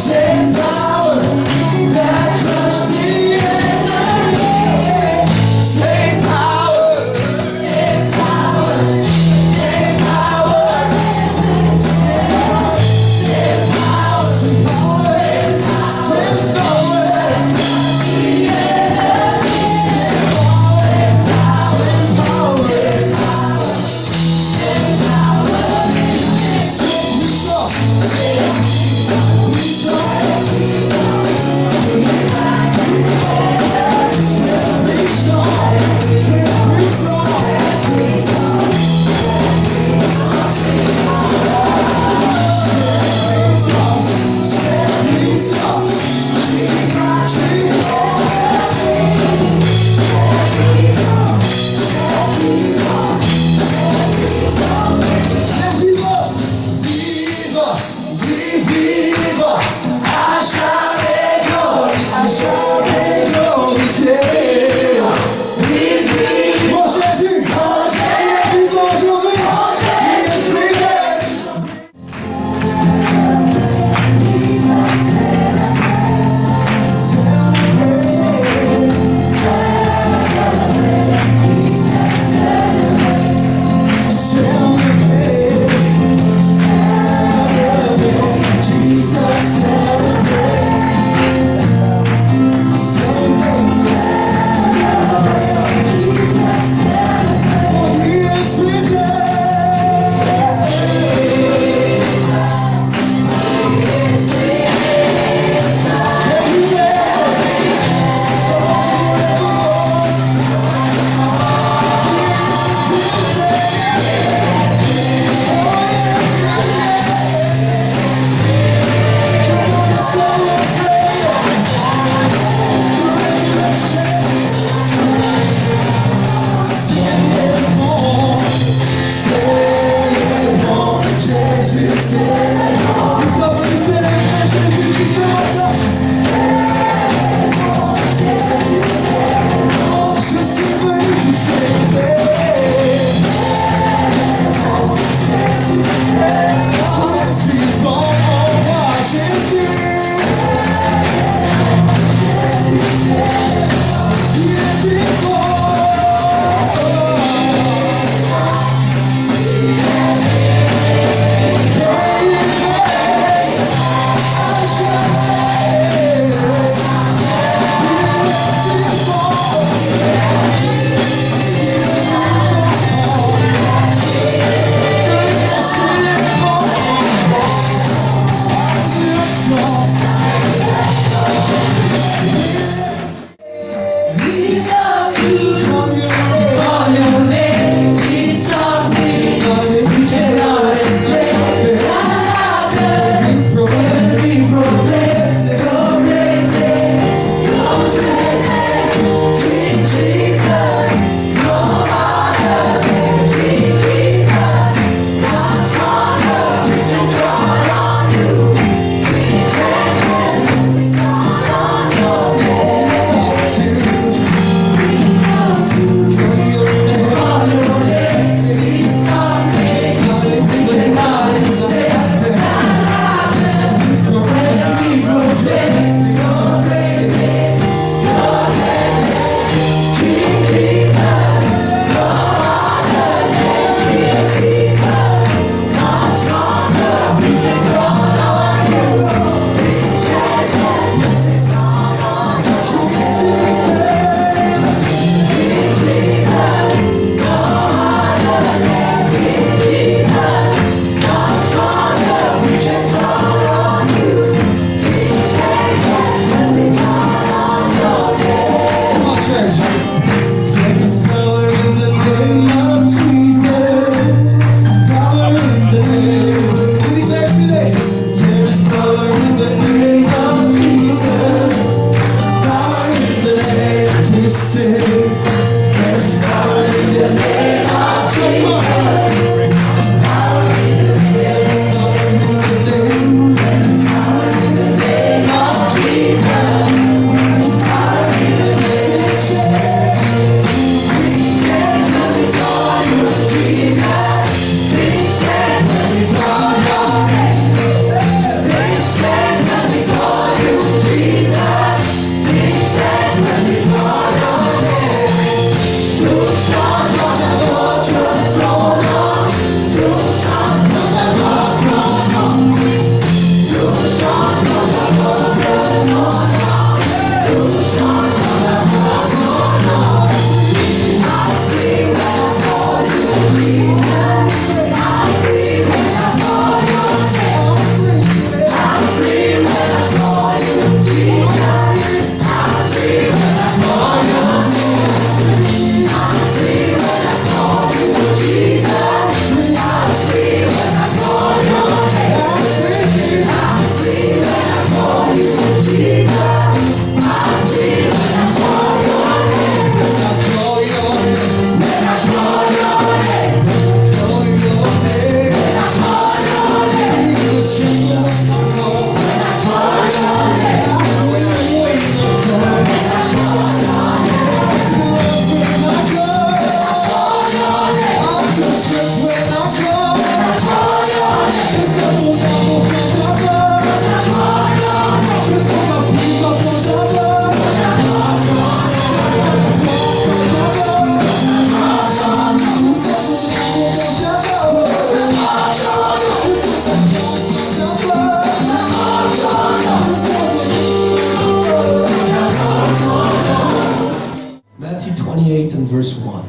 Say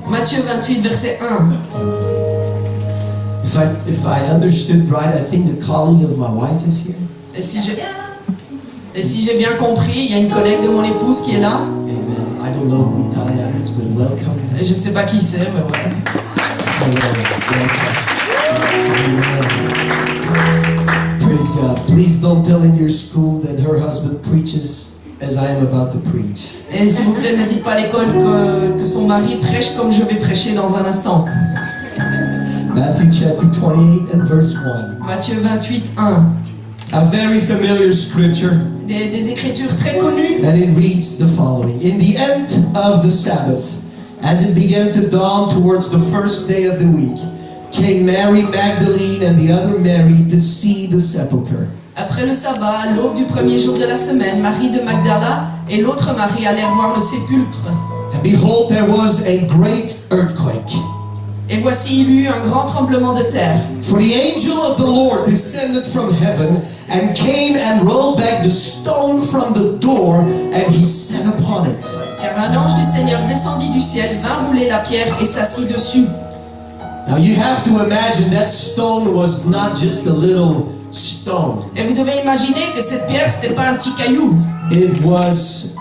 Matthieu 28, verset 1. If I understood right, I think the calling of my wife is here. Et si j'ai bien compris, il y a une collègue de mon épouse qui est là. Amen. I don't know who Italia is, but welcome. Et je ne sais pas qui c'est, mais voilà. Praise God. Please don't tell in your school that her husband preaches as I am about to preach. Et s'il vous plaît, ne dites pas à l'école que son mari prêche comme je vais prêcher dans un instant. Matthew chapter 28 and verse 1. Matthieu 28, 1. A very familiar scripture. Des écritures très connues. And it reads the following. In the end of the Sabbath, as it began to dawn towards the first day of the week, came Mary Magdalene and the other Mary to see the sepulchre. Après le sabbat, à l'aube du premier jour de la semaine, Marie de Magdala et l'autre Marie allèrent voir le sépulcre. And behold, there was a great earthquake. Et voici, il y eut un grand tremblement de terre. For the angel of the Lord descended from heaven and came and rolled back the stone from the door, and he sat upon it. Car un ange du Seigneur descendit du ciel, vint rouler la pierre et s'assit dessus. Now you have to imagine that stone was not just a little stone. Et vous devez imaginer que cette pierre, c'était pas un petit caillou. It was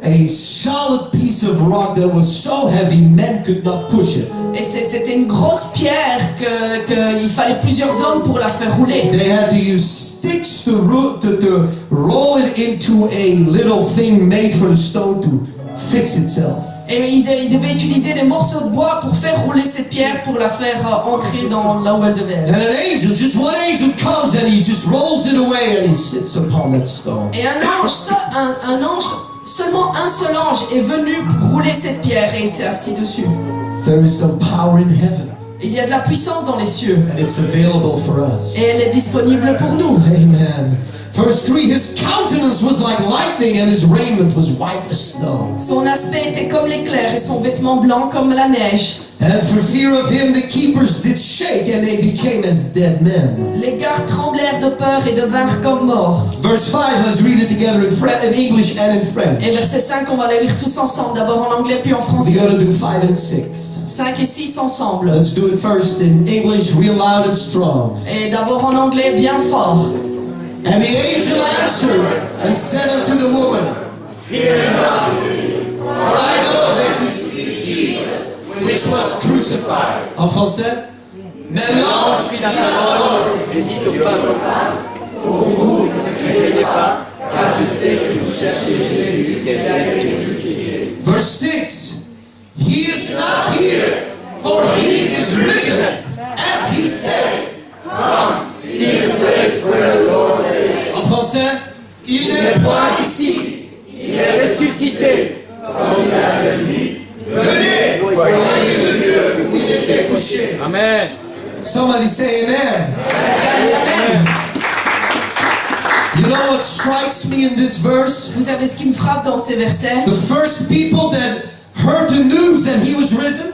a solid piece of rock that was so heavy men could not push it. Et c'était une grosse pierre qu'il fallait plusieurs hommes pour la faire rouler. They had to use sticks to roll it into a little thing made for the stone to fix itself. Et ils devaient utiliser des morceaux de bois pour faire rouler cette pierre, pour la faire entrer dans là où elle devait être. And an angel, just one angel comes and he just rolls it away and he sits upon that stone. Et un ange, seulement un seul ange est venu pour rouler cette pierre et il s'est assis dessus. There is some power in heaven. Il y a de la puissance dans les cieux. And it's available for us. Et elle est disponible pour nous. Amen. Verse 3, his countenance was like lightning and his raiment was white as snow. Son aspect était comme l'éclair et son vêtement blanc comme la neige. And for fear of him, the keepers did shake and they became as dead men. Les gardes tremblèrent de peur et devinrent comme morts. Verse 5, let's read it together in English and in French. Et verset 5, on va les lire tous ensemble, d'abord en anglais puis en français. We're going to do 5 and 6. 5 et 6 ensemble. Let's do it first in English, real loud and strong. Et d'abord en anglais bien fort. And the angel answered and said unto the woman, Fear not, for I know that you seek Jesus, which was crucified. En français, mais l'ange fit d'abord et dit aux femmes, pour vous, ne craignez pas, car je sais que vous cherchez Jésus qui a été crucifié. Verse 6, He is not here, for he is risen, as he said. Come, see the place where the Lord is. En français, il n'est pas ici. Il est ressuscité, comme il avait dit. Venez, voyez le lieu où il était couché. Amen. Somebody say amen. Amen. You know what strikes me in this verse? Vous savez ce qui me frappe dans ces versets? The first people that heard the news that he was risen,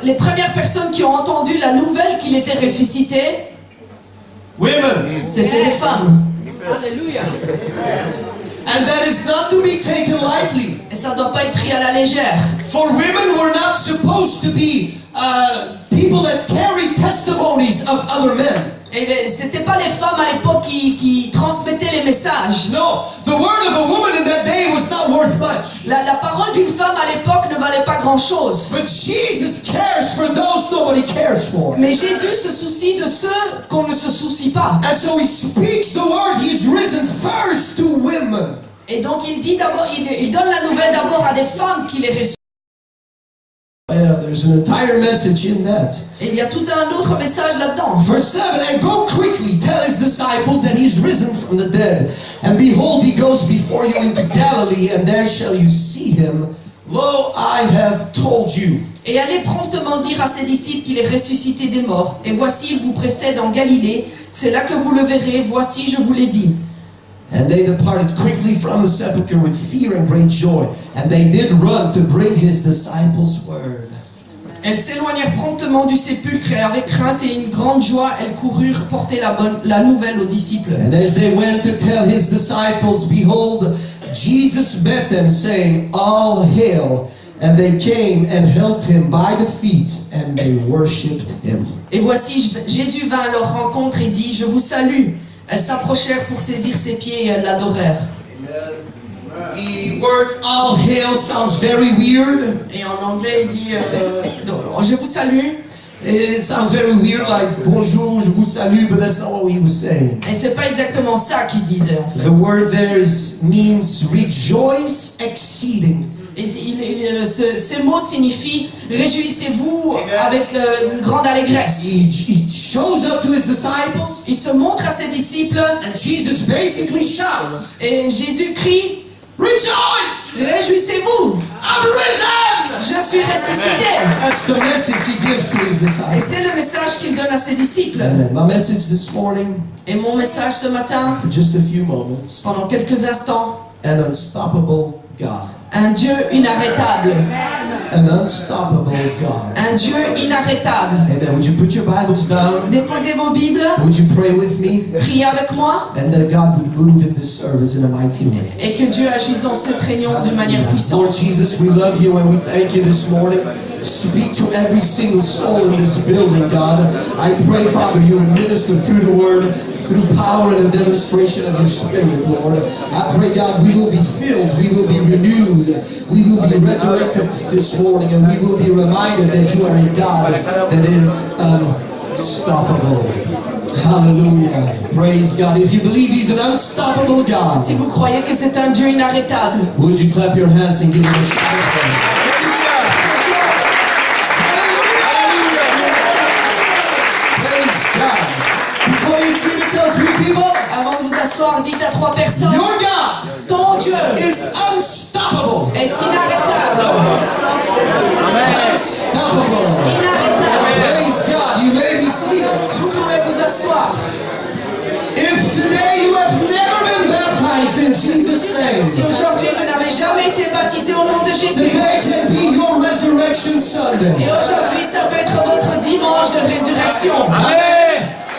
Les premières personnes qui ont entendu la nouvelle qu'il était ressuscité, women. c'était les femmes. And that is not to be taken lightly. Et ça ne doit pas être pris à la légère. For women were not supposed to be people that carry testimonies of other men. Et c'était pas les femmes à l'époque qui transmettaient les messages. No, the word of a woman in that day was not worth much. La parole d'une femme à l'époque ne valait pas grand-chose. But Jesus cares for those nobody cares for. Mais Jésus se soucie de ceux qu'on ne se soucie pas. And so he speaks the word, he is risen first to women. Et donc il dit d'abord, il donne la nouvelle d'abord à des femmes qu'il est ressuscité. There's an entire message in that. Et il y a tout un autre message là-dedans. Verse 7, and go quickly, tell his disciples that he is risen from the dead. And behold, he goes before you into Galilee, and there shall you see him. Lo, I have told you. Et allez promptement dire à ses disciples qu'il est ressuscité des morts. Et voici, il vous précède en Galilée. C'est là que vous le verrez. Voici, je vous l'ai dit. And they departed quickly from the sepulchre with fear and great joy. And they did run to bring his disciples word. Elles s'éloignèrent promptement du sépulcre et avec crainte et une grande joie, elles coururent porter la nouvelle aux disciples. And as they went to tell his disciples, behold, Jesus met them, saying, All hail. And they came and held him by the feet, and they worshipped him. Et voici, Jésus vint à leur rencontre et dit, je vous salue. Elles s'approchèrent pour saisir ses pieds et elles l'adorèrent. The word all hail sounds very weird. Et en anglais, il dit, je vous salue. It sounds very weird, like bonjour, je vous salue, but that's not what he was saying. Et c'est pas exactement ça qu'il disait en fait. The word there means rejoice exceeding. Et ces mots signifient réjouissez-vous avec une grande allégresse. He shows up to his disciples, Il se montre à ses disciples and Jesus basically shouts, et Jésus crie "Rejoice! réjouissez-vous, I'm risen!" je suis ressuscité. That's the message he gives to his Et disciples. c'est le message qu'il donne à ses disciples. And then my message this morning, Et mon message ce matin, for just a few moments, pendant quelques instants, an unstoppable God. un Dieu inarrêtable. An unstoppable God. Un Dieu inarrêtable. Amen. Would you put your Bibles down? Déposez vos Bibles, Would you pray with me? priez avec moi And that God would move in this service in a mighty way. et que Dieu agisse dans cette réunion de manière Lord puissante. Jesus, we love you and we thank you this morning. Speak to every single soul in this building, God. I pray, Father, you would minister through the word, through power and a demonstration of your spirit, Lord. I pray, God, we will be filled, we will be renewed, we will be resurrected this morning, and we will be reminded that you are a God that is unstoppable. Hallelujah. Praise God. If you believe He's an unstoppable God, Si vous croyez que c'est un Dieu inarrêtable, would you clap your hands and give Him a shout of praise? Praise God. Before you sit it, tell three people, avant de vous asseoir, dites à 3 personnes, your God ton Dieu is unstoppable. est inarrêtable. Unstoppable. Inarrêtable. Praise God. You may be seated. Vous pouvez vous asseoir. If today you have never been baptized in Jesus' name, Si aujourd'hui vous n'avez jamais été baptisé au nom de Jésus, today can be your resurrection et Sunday. aujourd'hui ça peut être votre dimanche de résurrection.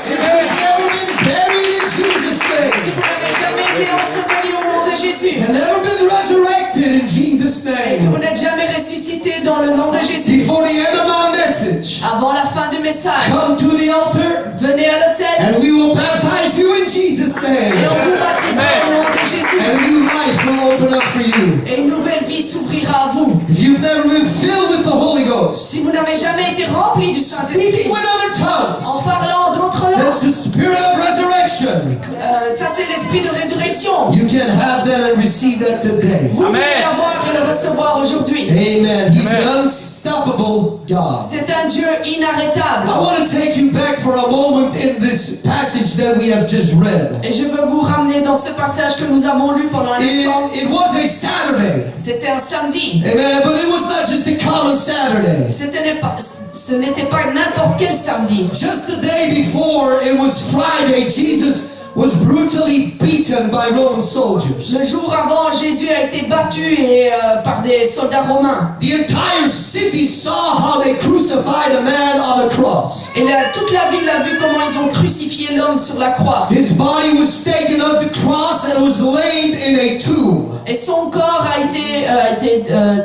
If you've never been buried in Jesus' Si name, vous n'avez jamais été enseveli au nom de Jésus, and never been resurrected in Jesus' et que vous name, n'êtes jamais ressuscité dans le nom de Jésus, before the end of my message, avant la fin du message, come to the altar venez à l'autel and we will baptize you in Jesus' et name. on vous baptisera au nom de Jésus. And a new life will open up for you. Et une nouvelle vie s'ouvrira à vous. If you've never been filled with the Holy Ghost, Si vous n'avez jamais été rempli du Saint-Esprit, speaking with other en tongues, parlant d'autres langues, that's the spirit of resurrection. ça c'est l'esprit de résurrection. You can have that and receive that today. Vous pouvez l'avoir et le recevoir aujourd'hui. Amen. He's an unstoppable God. C'est un Dieu inarrêtable. I want to take you back for a moment in this passage that we have just read. Et je veux vous ramener dans ce passage que nous avons lu pendant un instant. It was a Saturday. C'était un samedi. Amen. But it was not just a common Saturday. Ce n'était pas n'importe quel samedi. Just the day before, it was Friday. Jesus was brutally beaten by Roman soldiers. Le jour avant, Jésus a été battu par des soldats romains. The entire city saw how they crucified a man on a cross. Et toute la ville a vu comment ils ont crucifié l'homme sur la croix. His body was taken up the cross and was laid in a tomb. Et son corps a été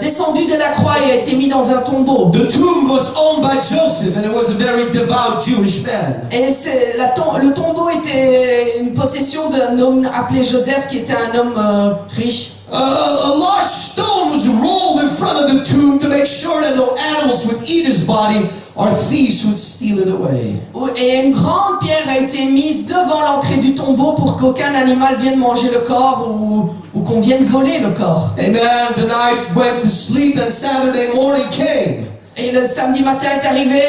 descendu de la croix et a été mis dans un tombeau. The tomb was owned by Joseph, and it was a very devout Jewish man. Et le tombeau était une possession d'un homme appelé Joseph qui était un homme riche. A large stone was rolled in front of the tomb to make sure that no animals would eat his body or thieves would steal it away. Et une grande pierre a été mise devant l'entrée du tombeau pour qu'aucun animal vienne manger le corps ou qu'on vienne voler le corps. Amen. The night went to sleep and Saturday morning came. Et le samedi matin est arrivé.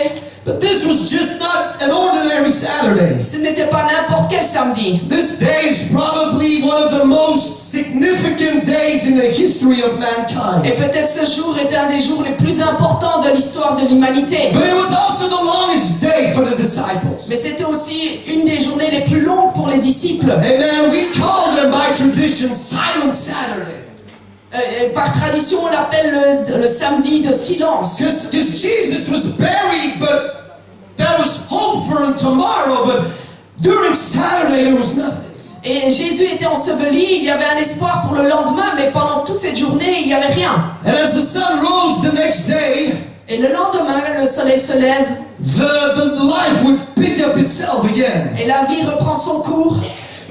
But this was just not an ordinary Saturday. Ce n'était pas n'importe quel samedi. This day is probably one of the most significant days in the history of Et mankind. peut-être ce jour est un des jours les plus importants de l'histoire de l'humanité. But it was also the longest day for the disciples. Mais c'était aussi une des journées les plus longues pour les disciples. Amen. We call them by tradition Silent Saturday. Par tradition, on l'appelle le samedi de silence. Because Jesus was buried, but that was hope for him tomorrow. But during Saturday, there was nothing. Et Jésus était enseveli, il y avait un espoir pour le lendemain, mais pendant toute cette journée, il n'y avait rien. And as the sun rose the next day, Et le lendemain, le soleil se lève, the life would pick up itself again. et la vie reprend son cours.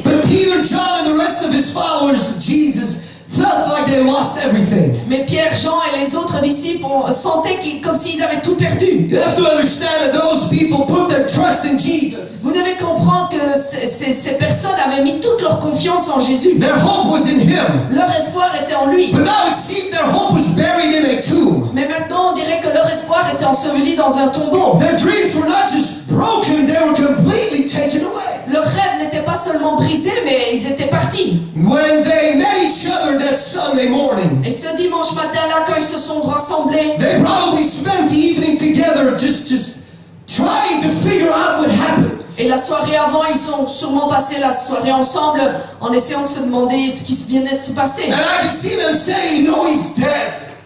But Peter, John, and the rest of his followers, Jesus, felt like they lost everything. Mais Pierre, Jean et les autres disciples sentaient comme s'ils avaient tout perdu. You have to understand that those people put their trust in Jesus. Vous devez comprendre que ces personnes avaient mis toute leur confiance en Jésus. Their hope was in him. Leur espoir était en lui. But now it seemed their hope was buried in a tomb. Mais maintenant, on dirait que leur espoir était enseveli dans un tombeau. Their dreams were not just broken, they were completely taken away. Leurs rêves n'étaient pas seulement brisés, mais ils étaient partis. When they met each other that Sunday morning, Et ce dimanche matin-là, quand ils se sont rassemblés, they probably spent the evening together just trying to figure out what happened. et la soirée avant, ils ont sûrement passé la soirée ensemble en essayant de se demander ce qui venait de se passer. And I can see them saying, you know, he's dead.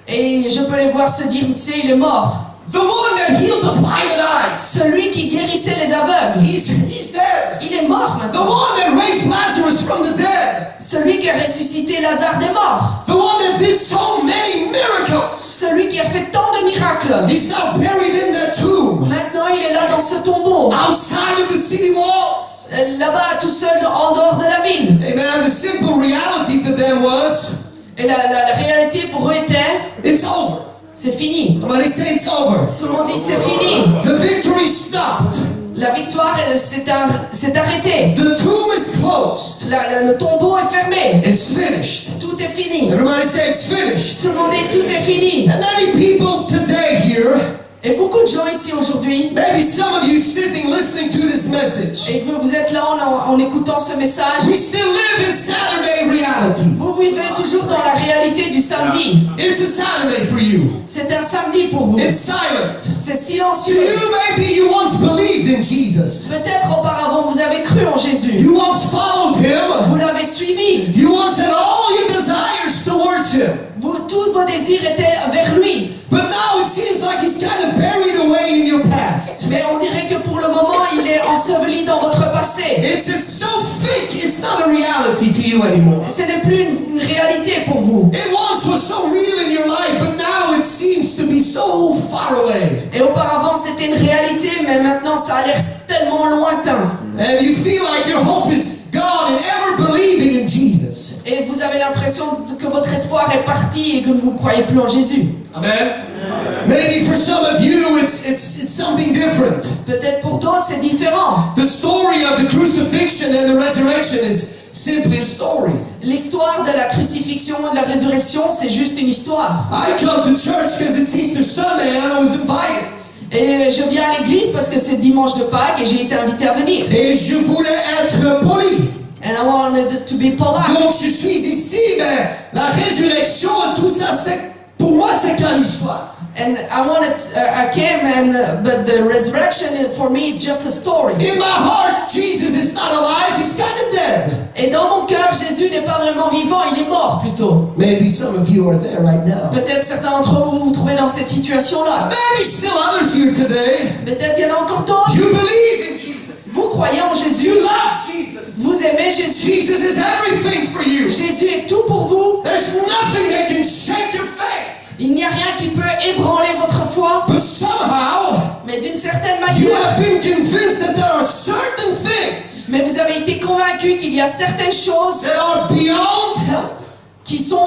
Et je peux les voir se dire, tu sais, il est mort. The one that healed the blinded eyes, Celui qui guérissait les aveugles, he's dead. il est mort The maintenant. one that raised Lazarus from the dead, Celui qui a ressuscité Lazare des morts. the one that did so many miracles, Celui qui a fait tant de miracles. he's now buried in that tomb, Maintenant, il est là dans ce tombeau. outside of the city walls. Là-bas, tout seul, en dehors de la ville. Amen. The simple reality to them was, Et la réalité pour eux était, it's over. c'est fini. Somebody say it's over. Tout le monde dit, c'est fini. The victory stopped. La victoire s'est arrêtée. The tomb is closed. Le tombeau est fermé. It's finished. Tout est fini. Everybody say it's finished. Tout le monde dit, tout est fini. And many people today here, Et beaucoup de gens ici aujourd'hui, maybe some of you sitting listening to this message, et vous êtes là en écoutant ce message, we still live in Saturday reality. vous vivez toujours dans la réalité du samedi. It's a Saturday for you. C'est un samedi pour vous. It's silent. C'est To silencieux. you, maybe you once believed in Jesus. Peut-être auparavant vous avez cru en Jésus. You once followed him. Vous l'avez suivi. You once had all your desires towards him. Tous vos désirs étaient vers lui. But now it seems like he's kind of buried away in your past. Mais on dirait que pour le moment, il est enseveli dans votre passé. It's so thick, it's not a reality to you anymore. Ce n'est plus une réalité pour vous. It once was so real in your life, but now it seems to be so far away. Et auparavant, c'était une réalité, mais maintenant, ça a l'air tellement lointain. And you feel like your hope is gone in ever believing in Jesus. Et vous avez l'impression que votre espoir est parti et que vous ne croyez plus en Jésus. Amen. Maybe for some of you it's something different. Peut-être pour d'autres, c'est différent. The story of the crucifixion and the resurrection is simply a story. L'histoire de la crucifixion et de la résurrection, c'est juste une histoire. I come to church because it's Easter Sunday and I was invited. Et je viens à l'église parce que c'est dimanche de Pâques et j'ai été invité à venir. Et je voulais être poli. And I wanted to be polite. Donc je suis ici, mais la résurrection et tout ça, pour moi c'est qu'une histoire. And I came but the resurrection for me is just a story. In my heart, Jesus is not alive, he's kind of dead. Et dans mon cœur, Jésus n'est pas vraiment vivant, il est mort plutôt. Maybe some of you are there right now. Peut-être certains d'entre vous vous trouvez dans cette situation-là. Maybe still others here today. Peut-être il y en a encore d'autres. You believe in Jesus. Vous croyez en Jésus. You love Jesus. Vous aimez Jésus. Jesus is everything for you. Jésus est tout pour vous. There's nothing that can shake your faith. Il n'y a rien qui peut ébranler votre foi. But somehow, Mais d'une certaine you manière, have been convinced that there are certain things mais vous avez été convaincu qu'il y a certaines choses that are beyond help. qui sont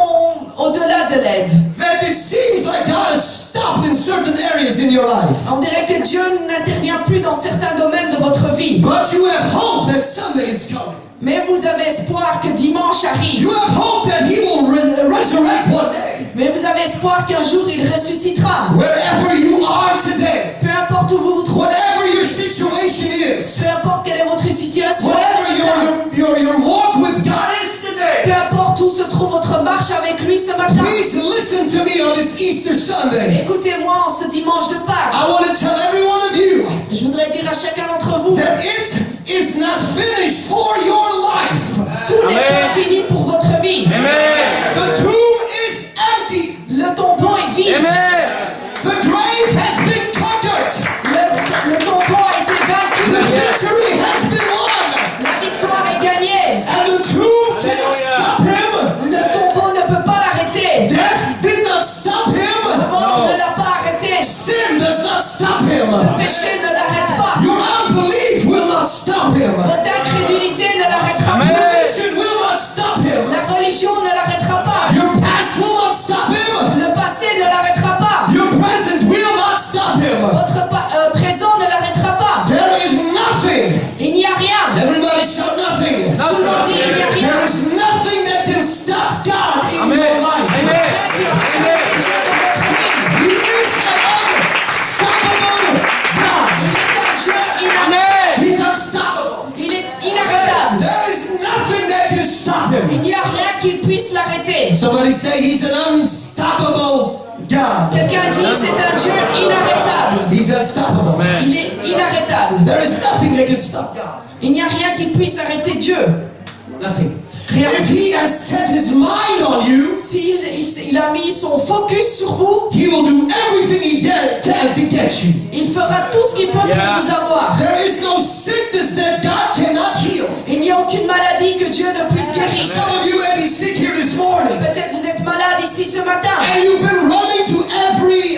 au-delà de l'aide. That it seems like God has stopped in certain areas in your life. On dirait que Dieu n'intervient plus dans certains domaines de votre vie. But you have hope that Sunday is coming. Mais vous avez espoir que dimanche arrive. You have hope that He will resurrect one day. Mais vous avez espoir qu'un jour il ressuscitera. Wherever you are today, Peu importe où vous vous trouvez, whatever your situation is, peu importe quelle est votre situation, whatever your walk with God is today, peu importe où se trouve votre marche avec lui ce matin. please listen to me on this Easter Sunday. Écoutez-moi en ce dimanche de Pâques. I want to tell every one of you Je voudrais dire à chacun d'entre vous, that it is not finished for your life. tout n'est pas fini pour votre vie. The tomb is empty. Le tombeau est vide. The grave has been conquered. Le tombeau a été The vaincu. victory has been won. La victoire est gagnée. And the tomb cannot stop him. Le tombeau ne peut pas l'arrêter. Death did not stop La him. mort ne l'a pas arrêté. Sin does not stop him. Le péché ne l'arrête pas. Your unbelief will not stop him. Votre incrédulité ne l'arrêtera Your pas. religion will not stop him. Everybody shout nothing. Tout le monde dit il n'y a rien. There is nothing that can stop God in Amen. your life. Amen. Rien qui puisse arrêter Dieu de votre vie. He is an unstoppable God. Il est un Dieu Amen. He's unstoppable. Il est inarrêtable. There is nothing that can stop Il him. n'y a rien qui puisse l'arrêter. Somebody say he's an unstoppable God. Quelqu'un dit c'est un Dieu inarrêtable. He's unstoppable. Il est inarrêtable. There is nothing that can stop God. Il n'y a rien qui puisse arrêter Dieu. Nothing. Rien. If he has set his mind on you, S'il a mis son focus sur vous, he will do everything he can to get you. il fera tout ce qu'il peut pour vous avoir. There is no sickness that God cannot heal. Il n'y a aucune maladie que Dieu ne puisse guérir. Some of you may be sick here this morning, Peut-être vous êtes malade ici ce matin. and you've been running to every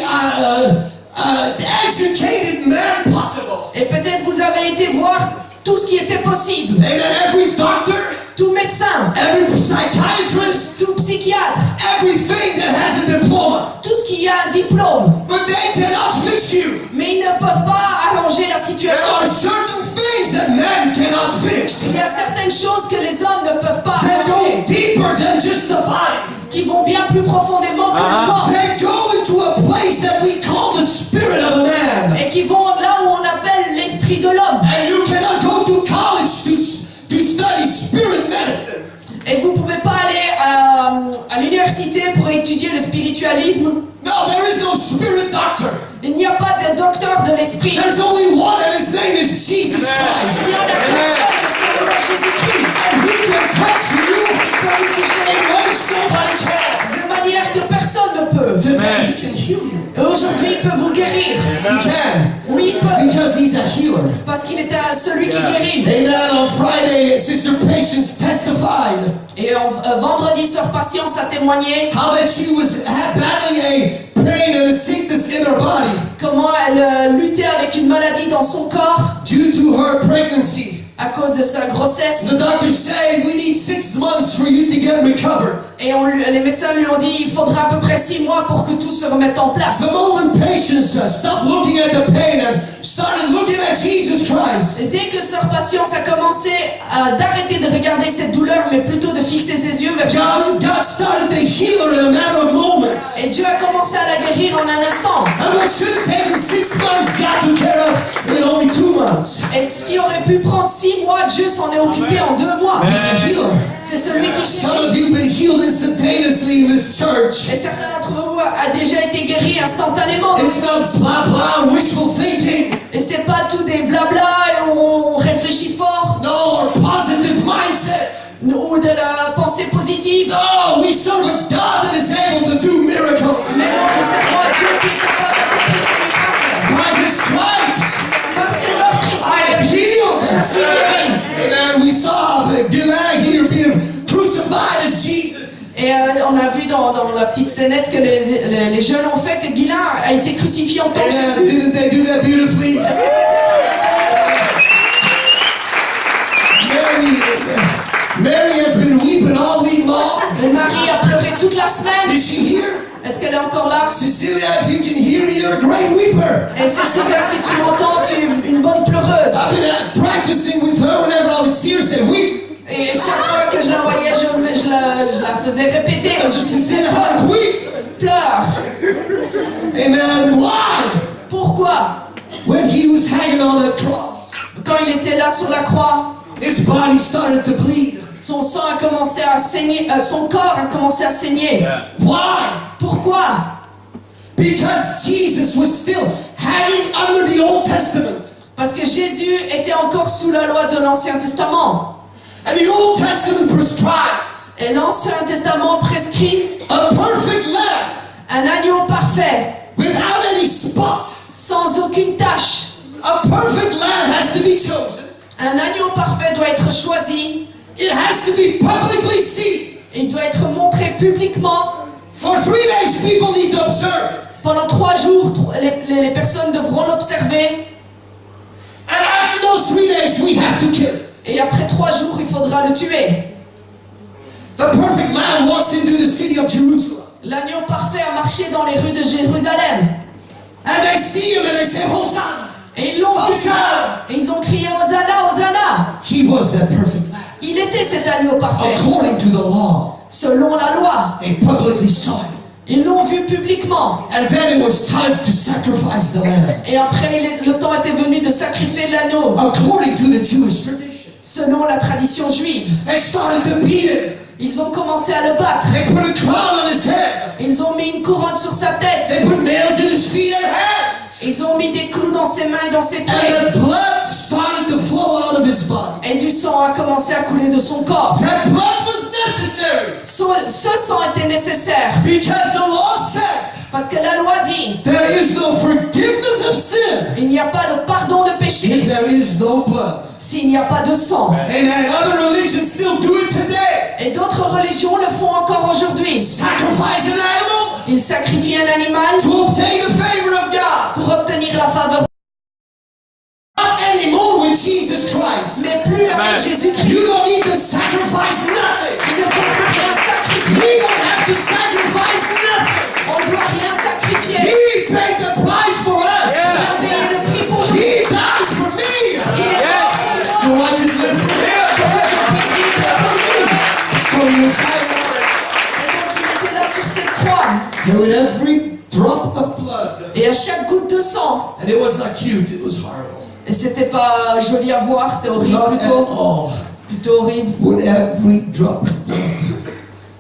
educated man possible. Et peut-être vous avez été voir tout ce qui était possible. Amen. Every doctor, Tout médecin, every psychiatrist, tout psychiatre, everything that has a diploma. tout ce qui a un diplôme. But they cannot fix you. Mais ils ne peuvent pas arranger la There situation. are certain things that man cannot fix. Il y a certaines choses que les hommes ne peuvent pas They go arranger, deeper than just the body. qui vont bien plus profondément que le corps. They go into a place that we call the spirit of a man. Et qui vont là où on appelle l'esprit de l'homme. And you cannot go to college to study spirit medicine. Et vous ne pouvez pas aller à l'université pour étudier le spiritualisme. No, there is no spirit doctor. Il n'y a pas de docteur de l'esprit. There's only one, and his name is Jesus Il Christ. y en a qu'un seul, c'est le Seigneur Jésus-Christ. And he can touch you Il peut vous toucher in ways nobody can. de manière que personne ne peut. Today he can heal you. Et aujourd'hui, il peut vous guérir. He can. Oui, il peut. Because he's a healer. Parce qu'il est celui qui guérit. Amen. On Friday, Sister Patience testified Et vendredi, Sœur Patience a témoigné how that she was battling a pain and a sickness in her body comment elle luttait avec une maladie dans son corps due to her pregnancy. à cause de sa grossesse. The doctor said, we need 6 months for you to get recovered. Et les médecins lui ont dit il faudra à peu près 6 mois pour que tout se remette en place. The moment Patience stopped looking at the pain and started looking at Jesus Christ, Et dès que Sœur Patience a commencé d'arrêter de regarder cette douleur, mais plutôt de fixer ses yeux vers Jésus, God started to heal her in a matter of moments. et Dieu a commencé à la guérir en un instant. And what should have taken 6 months, God took care of in only 2 months. Et ce qui aurait pu prendre 6 mois, Dieu s'en est occupé en 2 mois. He's a healer. C'est celui qui Some guérit. of you have been healed instantaneously in this church. Et certains d'entre vous a déjà été guéris instantanément. It's not blah blah wishful thinking. Et c'est pas tout des blabla et on réfléchit fort No, or positive mindset. ou de la pensée positive. No, we serve a God that is able to do miracles. Mais non, c'est moi Dieu qui est capable d'accomplir des miracles. By His stripes, Par ses meurtres, I am je healed. suis guéri. Amen. We saw Gilad here being crucified as Jesus. Et on a vu dans la petite scénette que les jeunes ont fait que Guilain a été crucifié en tant que Amen. Jésus. Didn't they do that beautifully? Est-ce que Mary has been weeping all week long. c'était Marie a pleuré toute la semaine. Is she here? Est-ce qu'elle est encore là? Cecilia, if you can hear me, you're a great weeper. Et Cécilia, si tu m'entends, tu es une bonne pleureuse. I've been practicing with her whenever I would see her say, weep. Et chaque fois que je la voyais, je la faisais répéter. I said, Cecilia, weep. Pleure. Amen. Why? Pourquoi? When he was hanging on that cross, Quand il était là sur la croix, his body started to bleed. son sang a commencé à saigner, son corps a commencé à saigner. Why? Pourquoi? Because Jesus was still hanging under the Old Testament. Parce que Jésus était encore sous la loi de l'Ancien Testament. And the Old Testament prescribed Et l'Ancien Testament prescrit a perfect lamb un agneau parfait, without any spot. sans aucune tache. A perfect lamb has to be chosen. Un agneau parfait doit être choisi, It has to be publicly seen. il doit être montré publiquement. For 3 days, people need to observe it. Pendant 3 jours, les personnes devront l'observer. And after those 3 days, we have to kill it. Et après 3 jours, il faudra le tuer. The perfect lamb walks into the city of Jerusalem. L'agneau parfait a marché dans les rues de Jérusalem. And they see him and they say, Hosanna! Et ils l'ont vu. Hosanna! Et ils ont crié Hosanna, Hosanna. He was that perfect lamb. Il était cet agneau parfait. According to the law, Selon la loi, they publicly saw him. ils l'ont vu publiquement. And then it was time to sacrifice the lamb. Et après, le temps était venu de sacrifier l'agneau. According to the Jewish tradition. Selon la tradition juive, They started to beat him. ils ont commencé à le battre. They put a crown on his head. Ils ont mis une couronne sur sa tête. They put nails in his feet and hands. Ils ont mis des clous dans ses mains et dans ses pieds. And the blood started to flow out of his body. Et du sang a commencé à couler de son corps. That blood was necessary. Ce sang était nécessaire. Because the law said Parce que la loi dit, there is no forgiveness of sin il n'y a pas de pardon de péché if there is no blood. s'il n'y a pas de sang. Amen. Other religions still do it today. Et d'autres religions le font encore aujourd'hui. Sacrifice an animal Ils sacrifient un animal to obtain the favor of God. pour obtenir la faveur. Not anymore with Jesus Christ. Mais plus avec Jésus-Christ. You don't need to sacrifice nothing. Il ne faut plus rien sacrifier. We don't have to sacrifice nothing. On ne doit rien sacrifier. He paid the price for us. Il a payé le prix pour nous. He died for me. Il est mort pour So moi. I could live for him. Pour que je puisse vivre pour lui. So he was high. Et donc il était là sur cette croix. And with every drop of blood, Et à chaque goutte de sang, and it was not cute, it was horrible. et c'était pas joli à voir, c'était horrible Not at all. plutôt horrible. With every drop of blood,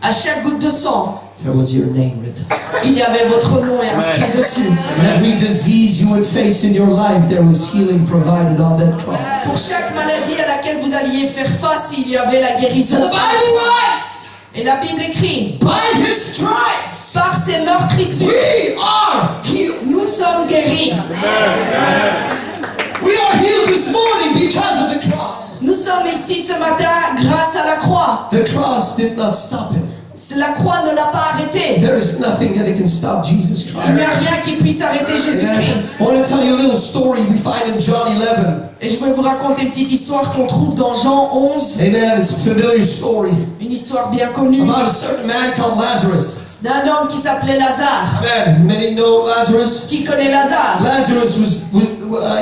À chaque goutte de sang, there was your name written. il y avait votre nom inscrit dessus. Every disease you would face in your life, there was healing provided on that cross. Pour chaque maladie à laquelle vous alliez faire face, il y avait la guérison. And the Bible writes, Et la Bible écrit, by his stripes, par ces meurtrissures, we are healed. nous sommes guéris. We are healed this morning because of the cross. Nous sommes ici ce matin grâce à la croix. The cross did not stop him. La croix ne l'a pas arrêté. There is nothing that can stop Jesus Il n'y a Christ. rien qui puisse arrêter Jésus-Christ. I want to tell you a little story we find in John 11. Et je vais vous raconter une petite histoire qu'on trouve dans Jean 11, Amen. It's a familiar story une histoire bien connue about a certain man called Lazarus. d'un homme qui s'appelait Lazare. Amen. Many know Lazarus. Qui connaît Lazare? Lazarus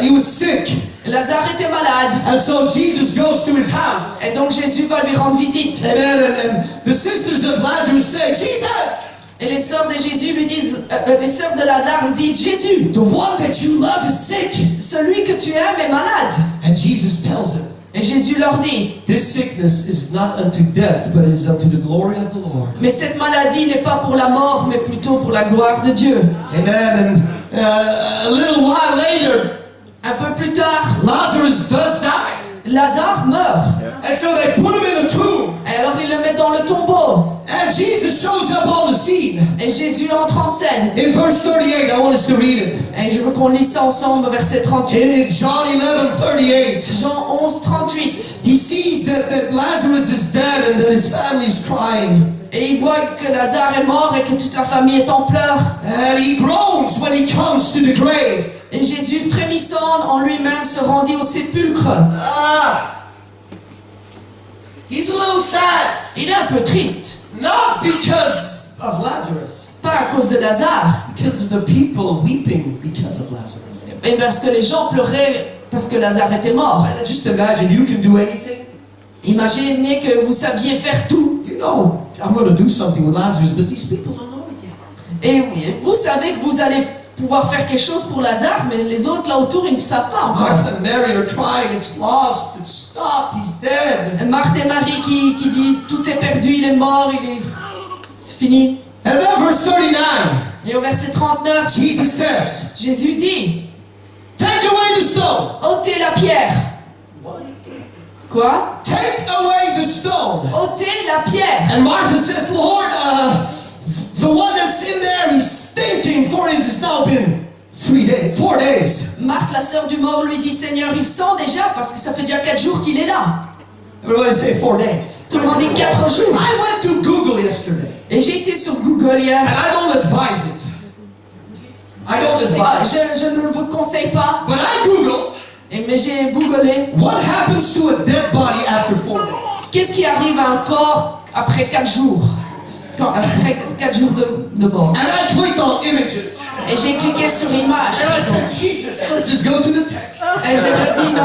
he was sick, Lazare était malade. and so Jesus goes to his house. Et donc Jésus va lui rendre visite. Amen. And the sisters of Lazarus say, Jesus, Et les sœurs de Jésus lui disent, les sœurs de Lazare disent, Jésus, the one that you love is sick. celui que tu aimes est malade. And Jesus tells him, Et Jésus leur dit, this sickness is not unto death, but it is unto the glory of the Lord. mais cette maladie n'est pas pour la mort, mais plutôt pour la gloire de Dieu. Amen. And a little while later, Un peu plus tard, Lazarus does die. Lazare meurt. And so they put him in a tomb. Et alors il le met dans le tombeau. And Jesus shows up on the scene. Et Jésus entre en scène. In verse 38, I want us to read it. Et je veux qu'on lise ça ensemble, verset 38. In John 11:38, Jean 11, 38. he sees that Lazarus is dead and that his family is crying. Et il voit que Lazare est mort et que toute la famille est en pleurs. And he groans when he comes to the grave. Et Jésus, frémissant en lui-même, se rendit au sépulcre. He's a little sad. Il est un peu triste. Not because of Lazarus, Pas à cause de Lazare, because of the people weeping because of Lazarus. mais parce que les gens pleuraient parce que Lazare était mort. Just imagine you can do anything. Imaginez que vous saviez faire tout. You know, I'm going to do something with Lazarus, but these people don't know it yet. Et vous savez que vous allez pouvoir faire quelque chose pour Lazare, mais les autres là autour, ils ne savent pas encore. Martha and Mary are trying. It's lost. It's stopped. He's dead. Marthe et Marie qui disent tout est perdu, il est mort, c'est fini. And then verse 39, Et au verset 39, Jesus says, Jésus dit, take away the stone. ôtez la pierre. Quoi? Take away the stone. Ôtez la pierre. And Martha says, Lord, the one that's in there, he's stinking, for it has now been 4 days. Marthe, la sœur du mort, lui dit, Seigneur, il sent déjà parce que ça fait déjà 4 jours qu'il est là. Everybody say 4 days. Tout le monde dit 4 jours. I went to Google yesterday, Et j'ai été sur Google hier. and I don't advise it. I don't advise. Je ne vous le conseille pas, But I Googled, mais j'ai googlé. what happens to a dead body after 4 days? Qu'est-ce qui arrive à un corps après 4 jours? après 4 jours de mort. And I clicked on images. Et j'ai cliqué sur image. And I said, Jesus, let's just go to the text. Et je me dis, non,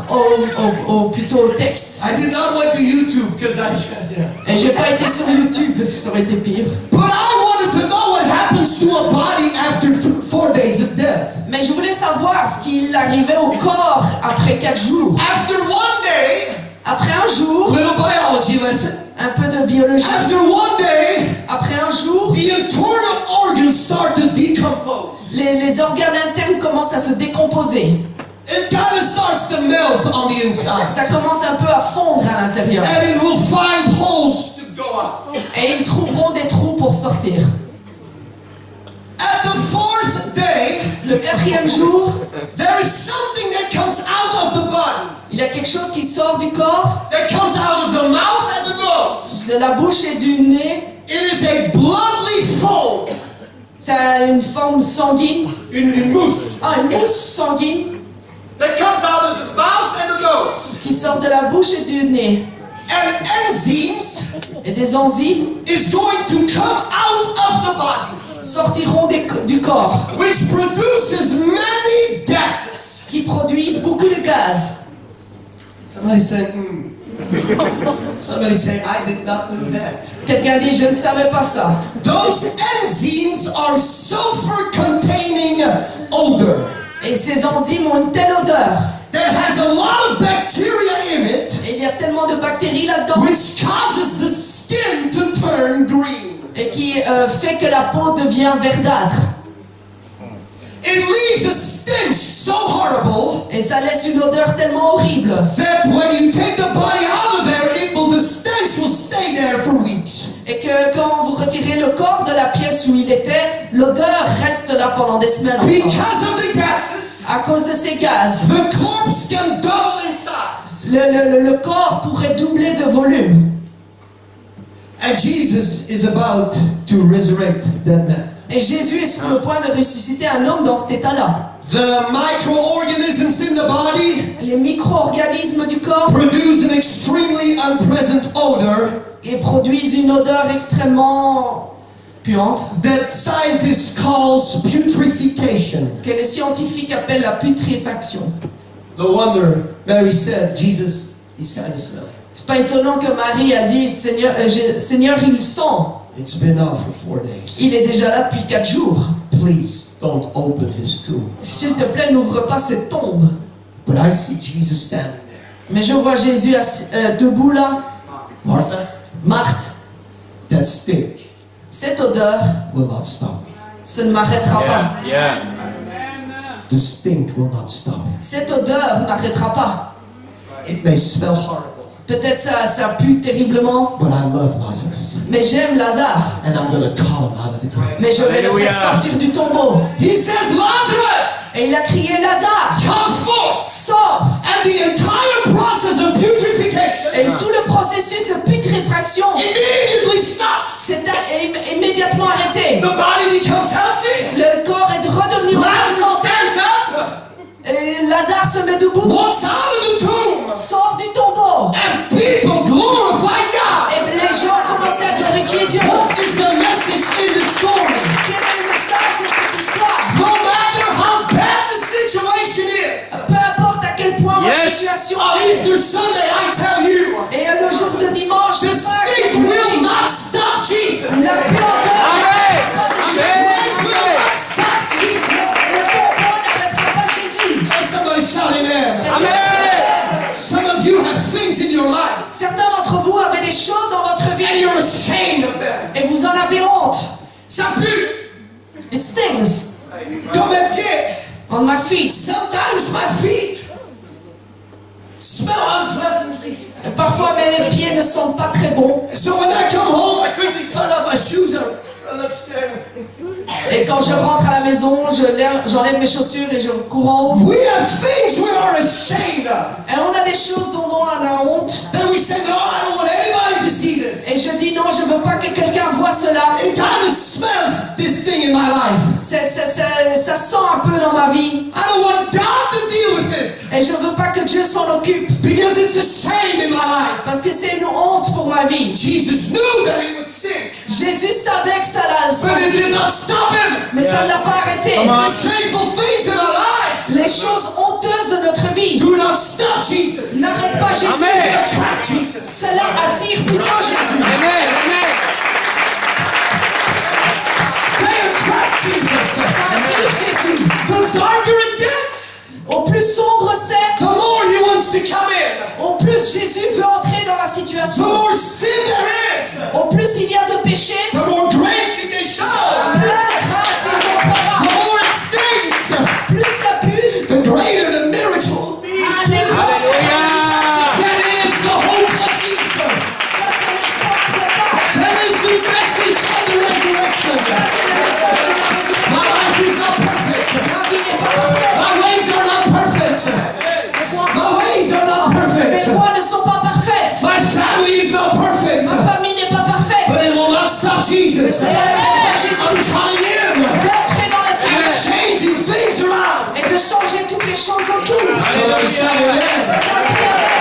on va plutôt au texte. I did not went to YouTube because yeah. Et j'ai pas été sur YouTube parce que ça aurait été pire. But I wanted to know what happens to a body after 4 days of death. Mais je voulais savoir ce qu'il arrivait au corps après 4 jours. After 1 day, Après un jour, little biology lesson. un peu de biologie. After 1 day, Après un jour, the internal organs start to decompose. les organes internes commencent à se décomposer. It kind of starts to melt on the inside. Ça commence un peu à fondre à l'intérieur. And it will find holes to go out. Et ils trouveront des trous pour sortir. At the 4th day, Le 4e jour, there is something that comes out of the body. il y a quelque chose qui sort du corps, That comes out of the mouth and the nose. de la bouche et du nez. It is a bloodly foam. Ça a une forme sanguine. Une mousse. Ah, une mousse sanguine That comes out of the mouth and the nose. qui sort de la bouche et du nez. And enzymes Et des enzymes is going to come out of the body, sortiront du corps, which produces many gases. qui produisent beaucoup de gaz. Somebody say, Somebody say, I did not know that. Quelqu'un dit, je ne savais pas ça. Those enzymes are sulfur-containing odor Et ces enzymes ont une telle odeur. that has a lot of bacteria in it, Et il y a tellement de bactéries là-dedans. which causes the skin to turn green. Et qui fait que la peau devient verdâtre. It leaves a stench so horrible Et ça laisse une odeur tellement horrible that when you take the body out of there, the stench will stay there for weeks. et que quand vous retirez le corps de la pièce où il était, l'odeur reste là pendant des semaines encore. Because of the gases, À cause de ces gaz, the corpse can double in size. le corps pourrait doubler de volume. And Jesus is about to resurrect that man. Et Jésus est sur le point de ressusciter un homme dans cet état-là. The microorganisms in the body Les micro-organismes du corps produce an extremely unpleasant odor et produisent une odeur extrêmement puante that scientists call putrefaction. que les scientifiques appellent la putréfaction. No wonder Mary said, Jesus is kind of smelly. C'est pas étonnant que Marie a dit, Seigneur, il sent. It's been off for 4 days. Il est déjà là depuis 4 jours. Please don't open his tomb. S'il te plaît, n'ouvre pas cette tombe. But I see Jesus standing there. Mais je vois Jésus debout là. Martha, Marthe, that stink cette odeur, will not stop me. ça ne m'arrêtera pas. Yeah. The stink will not stop me. Cette odeur n'arrêtera pas. It may smell horrible, Peut-être ça pue terriblement, but I love Lazarus. mais j'aime Lazare. And I'm going to call him out of the grave. Mais je vais le Alléluia. faire sortir du tombeau. He says, Lazarus, Et il a crié, Lazare, come forth. sors. And the entire process of putrefaction Et tout le processus de putréfaction immediately stops. s'est immédiatement arrêté. The body becomes healthy. Le corps est redevenu Lazarus santé. stands up, Et Lazare se met debout, walks out of the tomb, sort du tombeau. and people glorify God. Et les gens commencent à glorifier Dieu. What is the message in the story? Quel est le message de cette histoire? No matter how bad the situation is, Peu importe à quel point votre Yes. situation on est. Easter Sunday, I tell you, Et le jour de dimanche, the stink will not stop Jesus. la puanteur n'arrêtera pas de Jésus. It will not stop Jesus. Le tombeau n'arrêtera pas Jésus. And somebody shout amen. Amen. Some of you have things in your life, Certains d'entre vous avaient des choses dans votre and vie you're ashamed of them. et vous en avez honte. Ça pue. It stings Dans mes pieds. on my feet. Sometimes my feet smell unpleasantly. Et parfois mes pieds ne sentent pas très bon. So when I come home, I quickly turn up my shoes and run upstairs. Et quand je rentre à la maison, j'enlève mes chaussures et je cours en haut. We have things we are ashamed of. Et on a des choses dont on a honte. Then we say, no, I don't want anybody to see this. Et je dis non, je veux pas que quelqu'un voie cela. It kind of smells this thing in my life. Ça sent un peu dans ma vie. I don't want God to deal with this. Et je veux pas que Dieu s'en occupe. Because it's a shame in my life. Parce que c'est une honte pour ma vie. Jesus knew that it would stink. Jésus savait que ça allait But it did not stop him. mais ça ne l'a pas arrêté. The shameful things in our life Les choses honteuses de notre vie do not stop Jesus. n'arrêtent pas Jésus. They attract Jesus. Cela attire plutôt Jésus. They attract Jesus. Ça attire Jésus. The darker it gets, Au plus sombre c'est, the more he wants to come in. au plus Jésus veut entrer dans la The situation. more sin there is, Au plus il y a de péché, the more grace he can show. plus de grâce il The montrera. more it stinks, Plus ça pue, the greater the miracle will be. plus grand sera. That is the hope of Easter. Ça c'est l'espoir de Pâques. That is the message of the resurrection. Ça c'est le message de la résurrection. My life is not perfect. Ma vie n'est pas parfaite. My ways are not perfect. My ways are not Mes perfect. voies ne sont pas parfaites. My family is not perfect. Ma famille n'est pas parfaite. But it will not stop Jesus. Cela n'arrête pas I'm Jésus coming in d'entrer dans la and situation changing things around. et de changer toutes les choses autour. Somebody shout amen.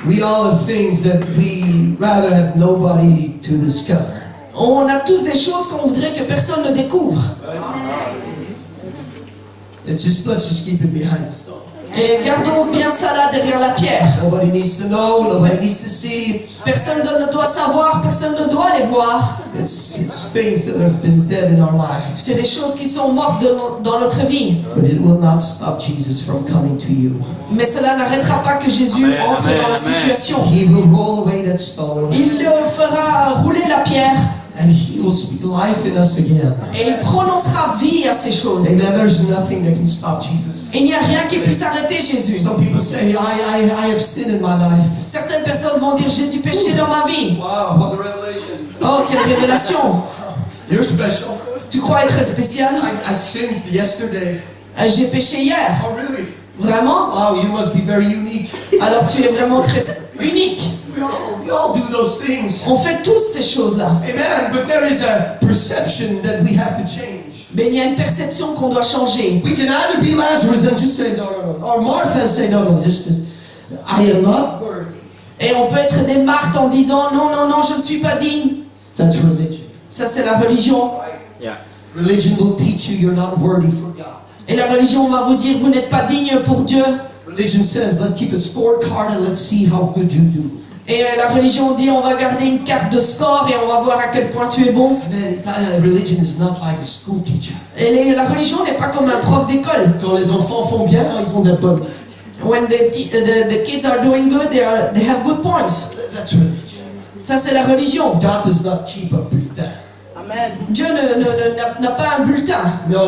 We all have things that we rather have nobody to discover. On a tous des choses qu'on voudrait que personne ne découvre. Let's just keep it behind the stone. Et gardons bien ça là derrière la pierre. Nobody needs to know, nobody needs to see. Personne ne doit savoir, personne ne doit les voir. It's things that have been dead in our lives. C'est des choses qui sont mortes dans notre vie. But it will not stop Jesus from coming to you. Mais cela n'arrêtera pas que Jésus entre dans la situation. He will roll away that stone Il fera rouler la pierre and he will speak life in us again. et il prononcera vie à ces choses. Amen. There's nothing that can stop Jesus. Il n'y a rien qui puisse arrêter Jésus. Some people say, I have sin in my life. Certaines personnes vont dire j'ai du péché dans ma vie. Wow, what a revelation. Oh, quelle révélation! You're special. Tu crois être spécial? I sinned yesterday. J'ai péché hier. Oh, really? Vraiment? Wow, you must be very unique. Alors tu es vraiment très unique. We all do those things. On fait tous ces choses-là. Amen. But there is a perception that we have to change. Mais il y a une perception qu'on doit changer. We can either be Lazarus and just say, no, or Martha and say, no, just I am not worthy. Et on peut être des martes en disant non, non, non, je ne suis pas digne. That's religion. Ça c'est la religion. Religion will teach you you're not worthy for God. Et la religion va vous dire vous n'êtes pas digne pour Dieu. Religion says, let's keep a scorecard and let's see how good you do. Et la religion dit on va garder une carte de score et on va voir à quel point tu es bon. Amen. Religion is not like a school teacher. Et la religion n'est pas comme un prof d'école. Quand les enfants font bien, ils font des bonnes. When the kids are doing good, they have good points. That's religion. Ça c'est la religion. God does not keep a bulletin. Dieu n'a pas un bulletin, No.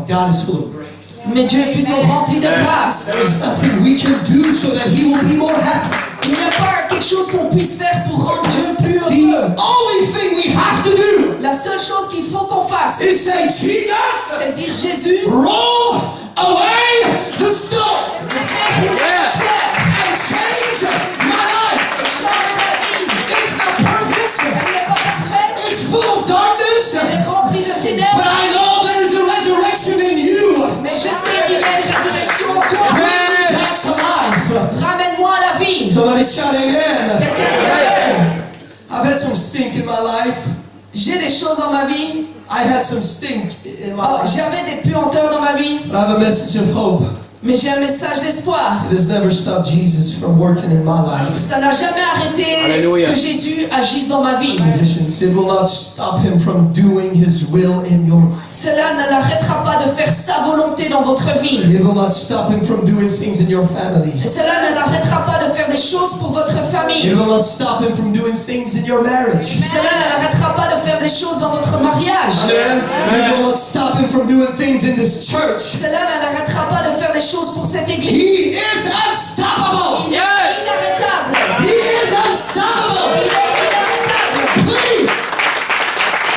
God is full of grace. mais Dieu est plutôt rempli de grâce. There is nothing we can do so that He will be more happy. Il n'y a pas quelque chose qu'on puisse faire pour rendre Dieu plus The heureux. only thing we have to do La seule chose qu'il faut qu'on fasse, is say, Jesus, c'est dire Jésus, roll away the stone fais rouler la pierre and change my life. et change ma vie. It's not perfect. Elle n'est pas parfaite, It's full of darkness. elle est remplie de But ténèbres, I know there is a resurrection in you. mais je sais qu'il y a une résurrection en toi. Bring me back to life. Ramène-moi à la vie. Somebody shout amen. Quelqu'un dit amen. I've had some stink in my life. J'ai des choses dans ma vie. I had some stink in my Oh, life. j'avais des puanteurs dans ma vie, But I have a message of hope. mais j'ai un message d'espoir. It has never stopped Jesus from working in my life. Ça n'a jamais arrêté Alléluia. que Jésus agisse dans ma vie. Musicians, it will not stop him from doing his will in your life. Cela ne l'arrêtera pas de faire sa volonté dans votre vie. It will not stop him from doing things in your family. Et cela ne l'arrêtera pas de faire des choses pour votre It famille. will not stop him from doing things in your marriage. Cela ne l'arrêtera pas de faire des choses dans votre mariage. Amen. It will not stop him from doing things in this church. Cela ne l'arrêtera pas de faire des choses pour cette église. He is unstoppable. Il est inarrêtable. He is unstoppable. Il est inarrêtable. Please,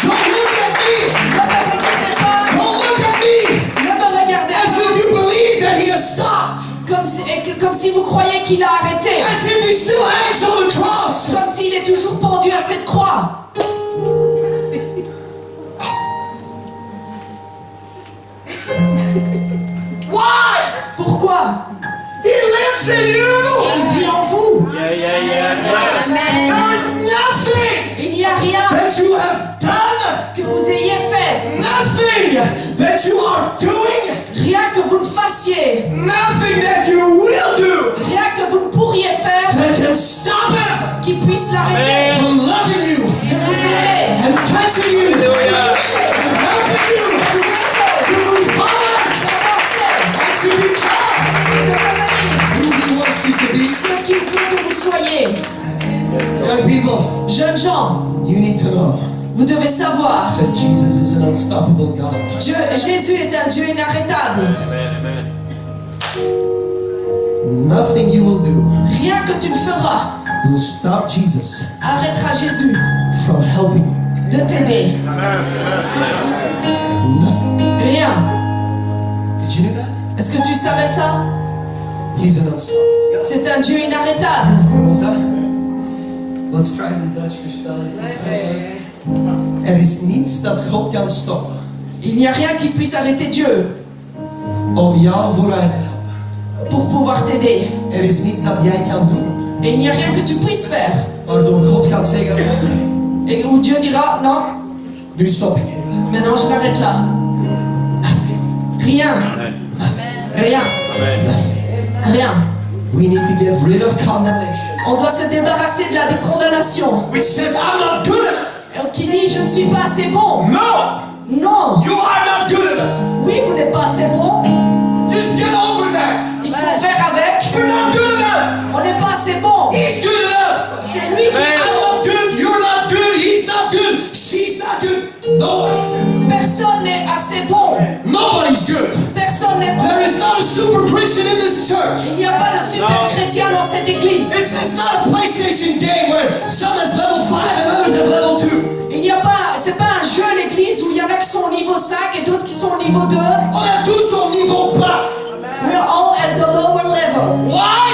don't look at me. Ne me regardez pas. Don't look at me Ne me regardez as pas. if you believe that he has stopped. Comme si vous croyez qu'il a arrêté. As if he still hangs on the cross. Comme s'il est toujours pendu à cette croix. lives in you. Il vit en vous. Yeah, yeah, yeah. There is nothing Il n'y a rien that you have done, que vous ayez fait, nothing that you are doing, rien que vous le fassiez, nothing that you will do rien que vous ne pourriez faire that can stop him qui puisse l'arrêter from loving you de vous aimer, and touching you and Alléluia. helping you de vous aider, to move forward d'avancer, and to become de devenir who he wants you to be. ce qu'il veut que vous soyez. Young people, Jeunes gens, you need to know vous devez savoir, that Jesus is an unstoppable God. Jésus est un Dieu inarrêtable. Amen, amen. Nothing you will do Rien que tu ne feras will stop Jesus arrêtera Jésus from helping you. de t'aider. Nothing. Rien. Did you know that? Est-ce que tu savais ça? He's an unstoppable God. C'est un Dieu inarrêtable. What was that? Let's try it in Dutch, Christel. Er is niets dat God kan stoppen Il n'y a rien qui puisse arrêter Dieu om jou vooruit te helpen. pour pouvoir t'aider. Er is niets dat jij kan doen Et il n'y a rien que tu puisses faire. waardoor God gaat zeggen, Et où Dieu dira, non, nu stop ik even. maintenant je m'arrête là. Nothing. Rien. Rien. Amen. Nothing. Rien. We need to get rid of condemnation, On doit se débarrasser de la condamnation which says I'm not good enough. qui dit je ne suis pas assez bon. No, Non. you are not good enough. Oui, vous n'êtes pas assez bon. Just get over that. Il faut faire avec. You're not good enough. On n'est pas assez bon. He's good enough. C'est lui qui Amen. I'm not good. You're not good. He's not good. She's not good. Nobody's good. Personne n'est assez bon. Nobody's good. Personne n'est bon. There is not a super Christian in this church. Il n'y a pas de super chrétien dans cette église. It's not a PlayStation game where some has level 5 and others have level 2. Il n'y a pas, c'est pas un jeu l'église où il y en a qui sont au niveau 5 et d'autres qui sont au niveau 2. On a tous au niveau bas. We're all at the lower level. Why?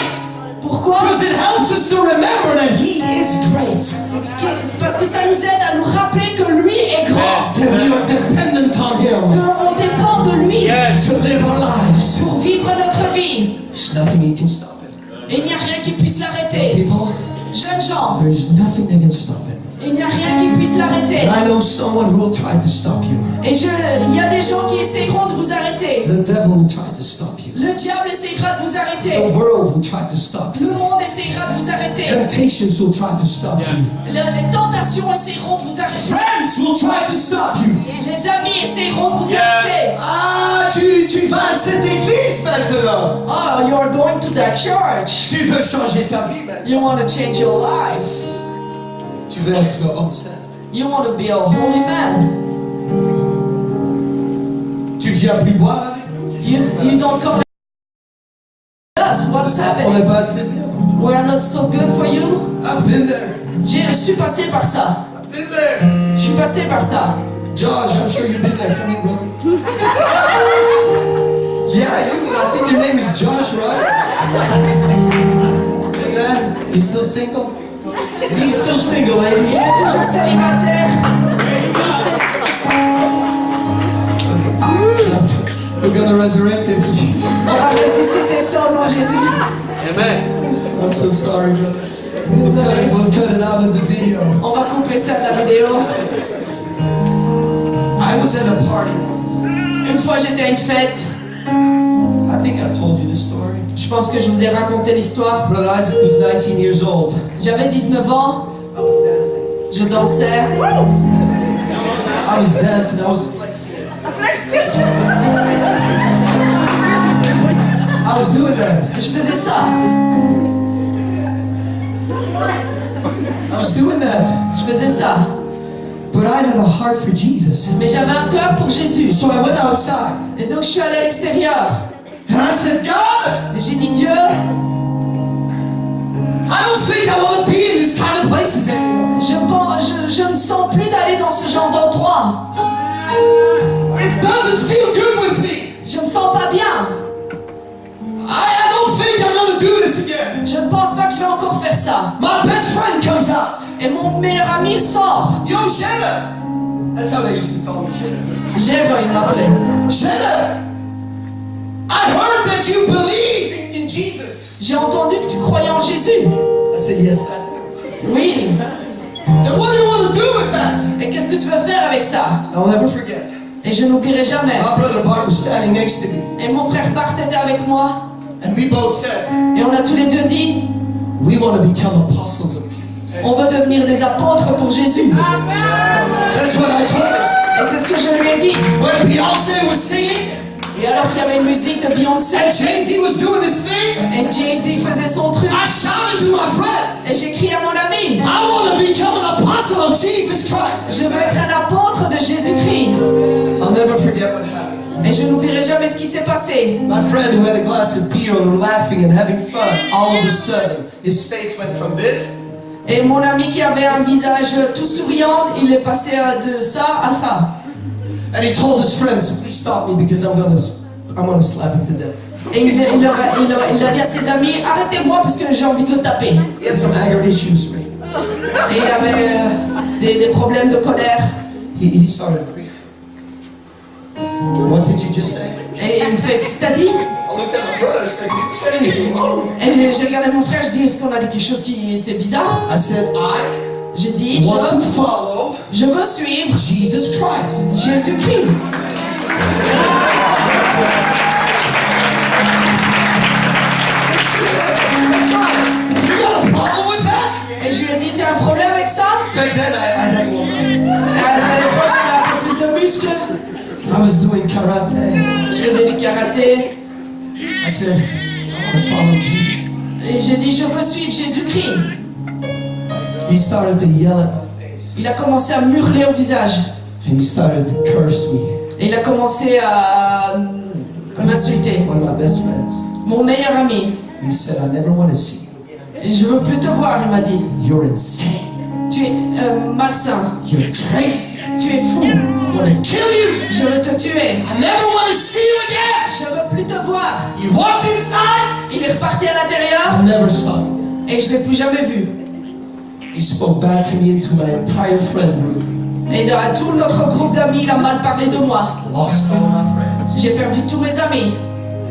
Pourquoi? Because it helps us to remember that He is great. C'est parce que ça nous aide à nous rappeler que lui est grand. That we are dependent on Him Qu'on dépend de lui Yes. to live our lives. pour vivre notre vie. There's nothing He can stop it. Et il n'y a rien qui puisse l'arrêter. People, Jeunes gens, there's nothing that can stop Him. il n'y a rien qui puisse l'arrêter. And I know someone who will try to stop you. Et il y a des gens qui essaieront de vous arrêter. The devil will try to stop you. Le diable essaiera de vous The arrêter. world will try to stop you. Le monde essaiera de vous arrêter. Temptations will try to stop you. Les tentations essaieront de vous arrêter. Friends will try to stop you. Les amis essaieront de vous Yeah. arrêter. Ah, tu vas à cette église maintenant. Oh, you're going to that church. Tu veux changer ta vie maintenant. You want to change your life. Tu veux être homme saint. You want to be a holy man. Tu viens plus boire avec nous. You don't come with us. What's On happening? n'est pas assez bien. We're not so good for you. I've been there. Je suis passé par ça. I've been there. Je suis passé par ça. Josh, I'm sure you've been there. Come here, brother. Yeah, you. I think your name is Josh, right? Hey, man, you still single? He's still single, ladies. Il est toujours célibataire. We're gonna resurrect him. Jesus. On va ressusciter ça au nom de Jésus. Amen. I'm so sorry, brother. We'll cut it out of the video. On va couper ça de la vidéo. I was at a party once. Une fois, j'étais à une fête. I think I told you this story. Je pense que je vous ai raconté l'histoire. Brother Isaac was 19 years old. J'avais 19 ans. I was dancing. Je dansais. I was dancing. I was I was doing that. Je faisais ça. I was doing that. Je faisais ça. But I had a heart for Jesus. Mais j'avais un cœur pour Jésus. So I went outside. Et donc, je suis allée à l'extérieur. And I said, God, Et j'ai dit, Dieu, I don't think I want to be in this kind of places anymore. je ne sens plus d'aller dans ce genre d'endroit. It doesn't feel good with me. Je me sens pas bien. I don't think I'm going to do this again. Je ne pense pas que je vais encore faire ça. My best friend comes out. Et mon meilleur ami sort. Yo, Jenna. That's how they used to call me, Jenna. J'aime, il m'appelait. Jenna, I heard that you believe in Jesus. J'ai entendu que tu croyais en Jésus. I said, yes, I do. Oui. He said, what do you want to do with that? Et qu'est-ce que tu veux faire avec ça? I'll never forget. Et je n'oublierai jamais. My brother Bart was standing next to me, Et mon frère Bart était avec moi. and we both said, Et on a tous les deux dit, we want to become apostles of Jesus. on veut devenir des apôtres pour Jésus. That's what I told him. Et c'est ce que je lui ai dit. When Beyonce was singing, Et alors qu'il y avait une musique de Beyoncé, and Jay-Z was doing this thing, et Jay-Z faisait son truc, I shouted to my friend, et j'ai crié à mon ami, I want to become an apostle of Jesus Christ. je veux être un apôtre de Jésus-Christ. I'll never forget what happened. Et je n'oublierai jamais ce qui s'est passé. My friend who had a glass of beer and we were laughing and having fun, all of a sudden, his face went from this Et mon ami qui avait un visage tout souriant, il est passé de ça à ça. and he told his friends, please stop me because I'm gonna slap him to death. Et il a dit à ses amis, arrêtez-moi parce que j'ai envie de le taper. He had some anger issues, right? Et il avait des problèmes de colère. He started. What did you just say? Et il me fait, qu'est-ce que t'as dit? I looked at my brother. I said, did you say anything wrong? Et j'ai regardé mon frère, je dis, est-ce qu'on a dit quelque chose qui était bizarre? I said, J'ai dit, I want to follow je veux suivre Jesus Christ. Jésus-Christ. You got a problem with that? Et je lui ai dit, t'as un problème avec ça? Back then, I had more money. À l'époque, j'avais un peu plus de muscles. I was doing karate. Je faisais du karaté. I said, I want to follow Jesus. Et j'ai dit, je veux suivre Jésus-Christ. He started to yell at my face. Il a commencé à me hurler au visage. And he started to curse me. Et il a commencé à m'insulter. One of my best friends. Mon meilleur ami. He said, I never want to see you. Et je veux plus te voir, il m'a dit. You're insane. Tu es malsain. You're crazy. Tu es fou. I want to kill you. Je veux te tuer. I never want to see you again. Je veux plus te voir. He walked inside. Il est reparti à l'intérieur I never saw him. et je l'ai plus jamais vu. He spoke bad to me and to my entire friend group. Et dans tout notre groupe d'amis, il a mal parlé de moi. I lost all my friends. J'ai perdu tous mes amis.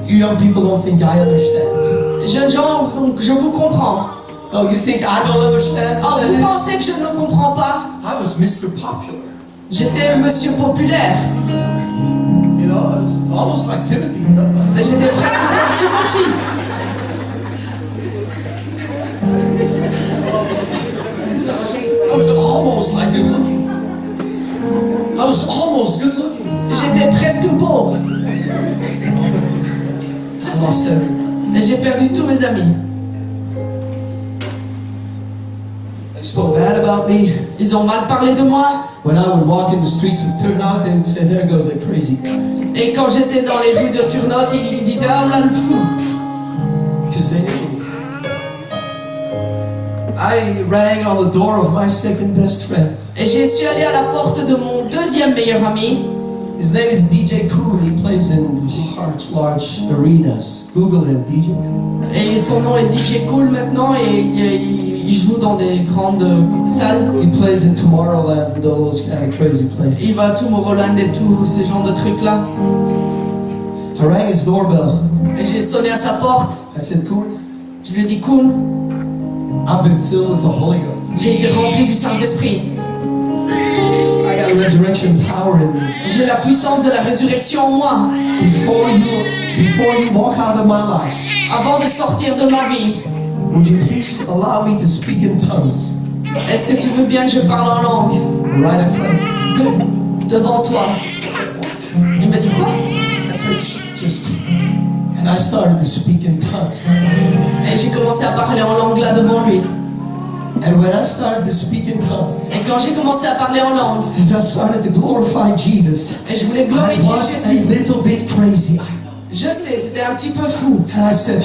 You young people don't think I understand. Jeunes gens, donc je vous comprends. No, you think I don't understand Oh, what vous that pensez que je ne comprends pas? is? I was Mr. Popular. J'étais le monsieur populaire. You know, I was almost like Timothy. You know? J'étais presque comme Timothy. I was almost like good looking. I was almost good looking. J'étais presque beau. I lost everyone. Et j'ai perdu tous mes amis. They spoke bad about me. Ils ont mal parlé de moi. When I would walk in the streets of Turnhout, they would say, there goes that crazy guy. Et quand j'étais dans les rues de Turnhout, ils disaient, ah là le fou. Because they knew me. I rang on the door of my second best friend. Et je suis allé à la porte de mon deuxième meilleur ami. His name is DJ Cool. He plays in large arenas. Google him, DJ Cool. Et son nom est DJ Cool maintenant et il joue dans des grandes salles. He plays in Tomorrowland and all those kind of crazy places. Il va à Tomorrowland et tous ces genres de trucs là. I rang his doorbell. Et j'ai sonné à sa porte. I said, Cool, Je lui ai dit, Cool, I've been filled with the Holy Ghost. j'ai été rempli du Saint-Esprit. I got resurrection power in me. J'ai la puissance de la résurrection en moi. Before you walk out of my life, Avant de sortir de ma vie, would you please allow me to speak in tongues est-ce que tu veux bien que je parle en langue right in front of you? devant toi? I said, what? Il m'a dit quoi? I said, just. And I started to speak in tongues. Et j'ai commencé à parler en langue là devant lui. And when I started to speak in tongues, Et quand j'ai commencé à parler en langue, as I started to glorify Jesus, et je voulais I glorifier was a Jésus, little bit crazy, I know. je sais, c'était un petit peu fou. And I said,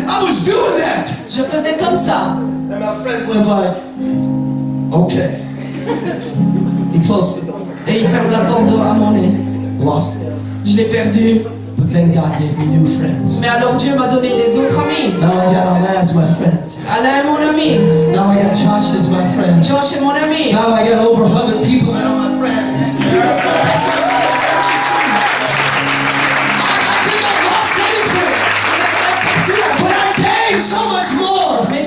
I was doing that. Je faisais comme ça. And my friend went like, okay. He closed the door. Et il ferme la porte à mon nez. Lost it. Je l'ai perdu. But then God gave me new friends. Mais alors Dieu m'a donné des autres amis. Now I got Alain as my friend. Alain est mon ami. Now I got Josh as my friend. Josh est mon ami. Now I got over 100 people that are my friends. Plus de 100 personnes sont mes amis.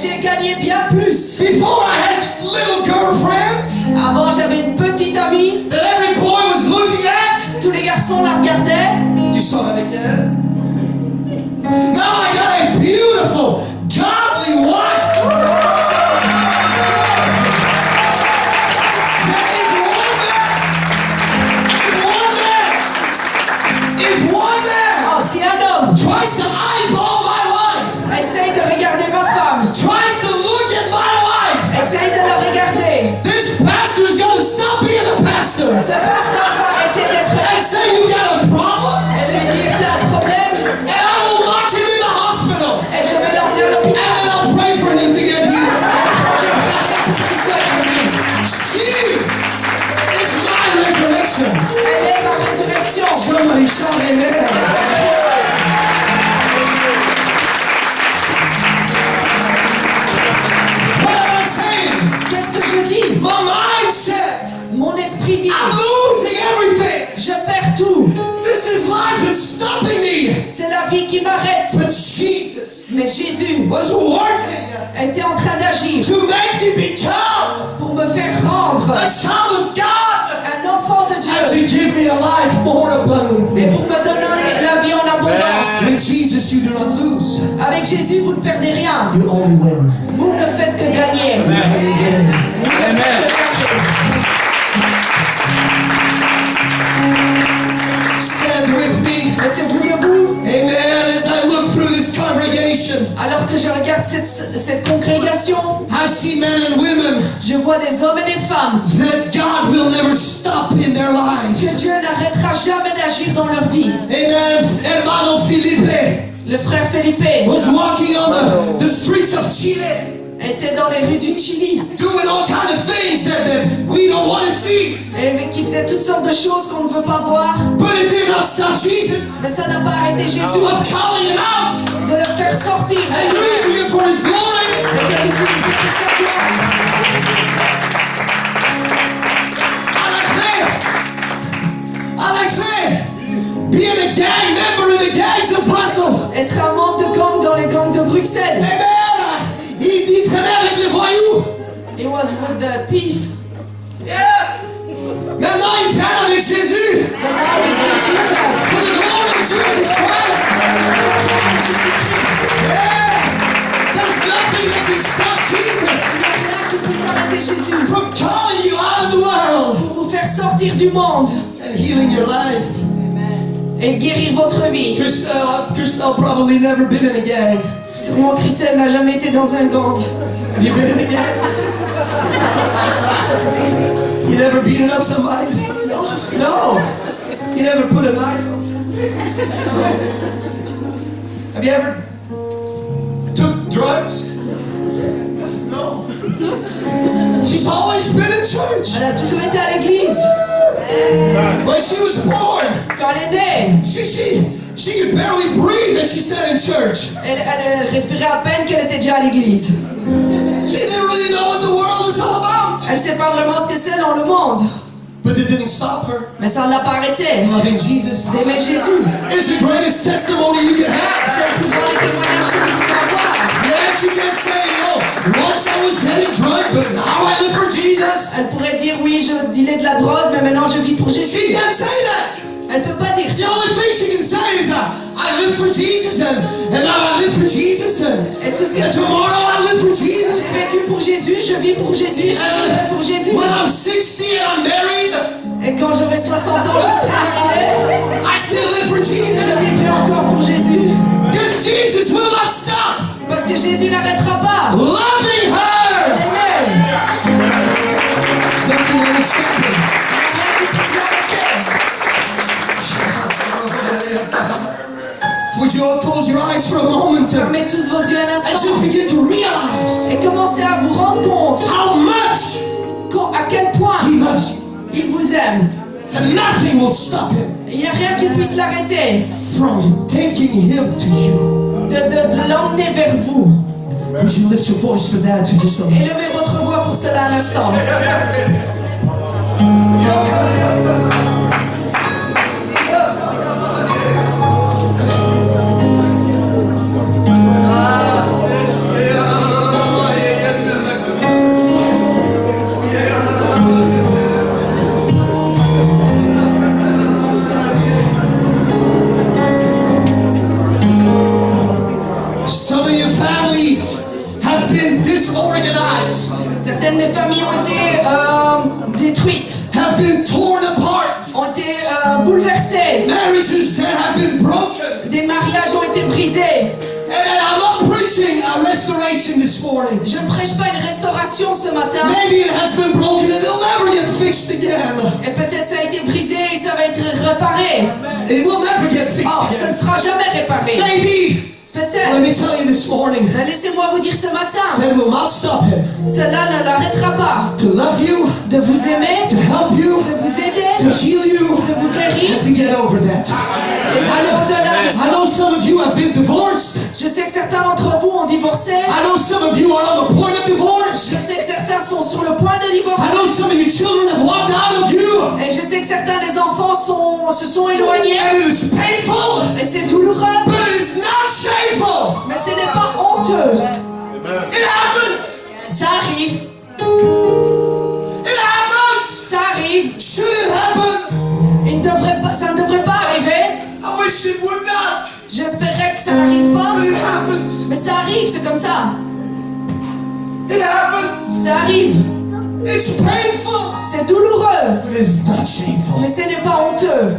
j'ai gagné bien plus. Before I had little girlfriends Avant, j'avais une petite amie. that every boy was looking at. Tous les garçons la regardaient. Tu sors avec elle. Now I got a beautiful, godly wife. That if one man Oh, si un homme tries to eyeball my wife, essaye de regarder ma femme, tries to look at my wife, essaye de la regarder, this pastor is going to stop being a pastor ce pasteur va arrêter d'être and say you got a problem, et lui dire t'as un problème and I will lock him in the hospital, et je vais l'emmener à and l'hôpital. then I'll pray for him to get healed. Je vais prier pour qu'il soit guéri. She is my resurrection. Elle est ma résurrection. Somebody shout amen. What am I saying? Qu'est-ce que je dis? My mindset. Mon esprit dit I'm losing everything. je perds tout. This is life. It's stopping me. C'est la vie qui m'arrête. But Jesus Mais Jésus was working était en train d'agir to make me become pour me faire rendre a child of God un enfant de and Dieu to give me a life more et abundantly. pour me donner la vie en abondance. With Jesus, you do not lose. Avec Jésus, vous ne perdez rien. You only win. Vous ne faites que gagner. Vous ne faites que gagner. Stand with me. Mettez-vous debout. Amen. As I look through this congregation, Alors que je regarde cette congrégation, I see men and women je vois des hommes et des femmes that God will never stop in their que lives. Dieu n'arrêtera jamais d'agir dans leur vie. Amen. Hermano Felipe Le frère Felipe was walking on the streets of Chile, était dans les rues du Chili doing all kinds of things that we don't want to see. et qui faisait toutes sortes de choses qu'on ne veut pas voir. But it did not stop Jesus Mais ça n'a pas arrêté Jésus of calling him out de le faire sortir and using him for his glory. et de l'utiliser pour sa gloire. I declare, being a gang member in the gangs of Brussels. Être un membre de gang dans les gangs de Bruxelles. Amen. Il traînait avec les voyous. He was with the thief. Yeah. Maintenant, il traîne avec Jésus. The Lord is with Jesus. For the glory of Jesus Christ. Yeah. There's nothing that can stop Jesus Il n'y a rien qui puisse arrêter Jésus from calling you out of the world pour vous faire sortir du monde and healing your life. et guérir votre vie. Christelle probably never been in a gang. Sûrement Christelle n'a jamais été dans un gang. Have you been in a gang? You never beaten up somebody? No. You never put a knife on somebody? Have you ever took drugs? No. She's always been in church. Elle a toujours été à l'église. When she was born, Quand elle est née, she could barely breathe, as she said in church. elle respirait à peine qu'elle était déjà à l'église. She didn't really know what the world is all about. Elle ne sait pas vraiment ce que c'est dans le monde. But it didn't stop her Mais ça ne l'a pas arrêté loving Jesus. d'aimer Jésus. It's the greatest testimony you can have. C'est le plus grand témoignage que vous pouvez avoir. Yes, you can say, once I was getting drunk, but now I live for Jesus. Elle pourrait dire oui, je dealais de la drogue, mais maintenant je vis pour Jésus. She can't say that. Elle ne peut pas dire The ça. only thing she can say is, I live for Jesus, and now I live for Jesus, Et tout ce que and tomorrow I live for Jesus. j'ai vécu pour Jésus, je vis pour Jésus, je vivrai pour Jésus. When I'm 60 and I'm married, Et quand j'aurai 60 ans, je serai mariée. I still live for Jesus. Je vivrai encore pour Jésus. Because Jesus will not stop Parce que Jésus n'arrêtera pas. loving her. Amen. There's nothing that will stop him. Rien qui puisse l'arrêter. Would you all close your eyes for a moment Fermez tous vos yeux un and instant just begin to realize et commencez à vous rendre compte how much à quel point he loves you? il vous aime. And nothing will stop him Il n'y a rien qui puisse l'arrêter from taking him to you. de l'emmener vers vous. Would you lift your voice for that to just a moment? Élevez votre voix pour cela un instant. familles ont été détruites, have been torn apart, ont été bouleversées. marriages that have been broken. Des mariages ont été brisés. And I'm not preaching a restoration this morning. Je ne prêche pas une restauration ce matin. Maybe it has been broken and it'll never get fixed again. Et peut-être ça a été brisé et ça va être réparé. It will never get fixed Oh, ça ne again. sera jamais réparé. Maybe, let Peut-être. me tell you this morning, Mais laissez-moi vous dire ce matin, that will not stop him cela ne l'arrêtera pas to love you, de vous aimer, to help you, de vous aider, to heal you, de vous guérir and to get over that. et d'aller au-delà de I ça. know some of you have been divorced. Je sais que certains d'entre vous ont divorcé. I know some of you are on the point of divorce. Je sais que certains sont sur le point de divorcer. I know some of your children have walked out of you. Et je sais que certains des enfants se sont éloignés. And it is painful, Et c'est douloureux, but it is not shameful. mais ce n'est pas honteux. It happens. Ça arrive, It happens. ça arrive. Should it happen? Ça ne devrait pas arriver. I wish it would not. J'espérais que ça n'arrive pas. But it happens. Mais ça arrive, c'est comme ça. It happens. Ça arrive. It's painful, C'est douloureux, but it is not shameful. mais ce n'est pas honteux.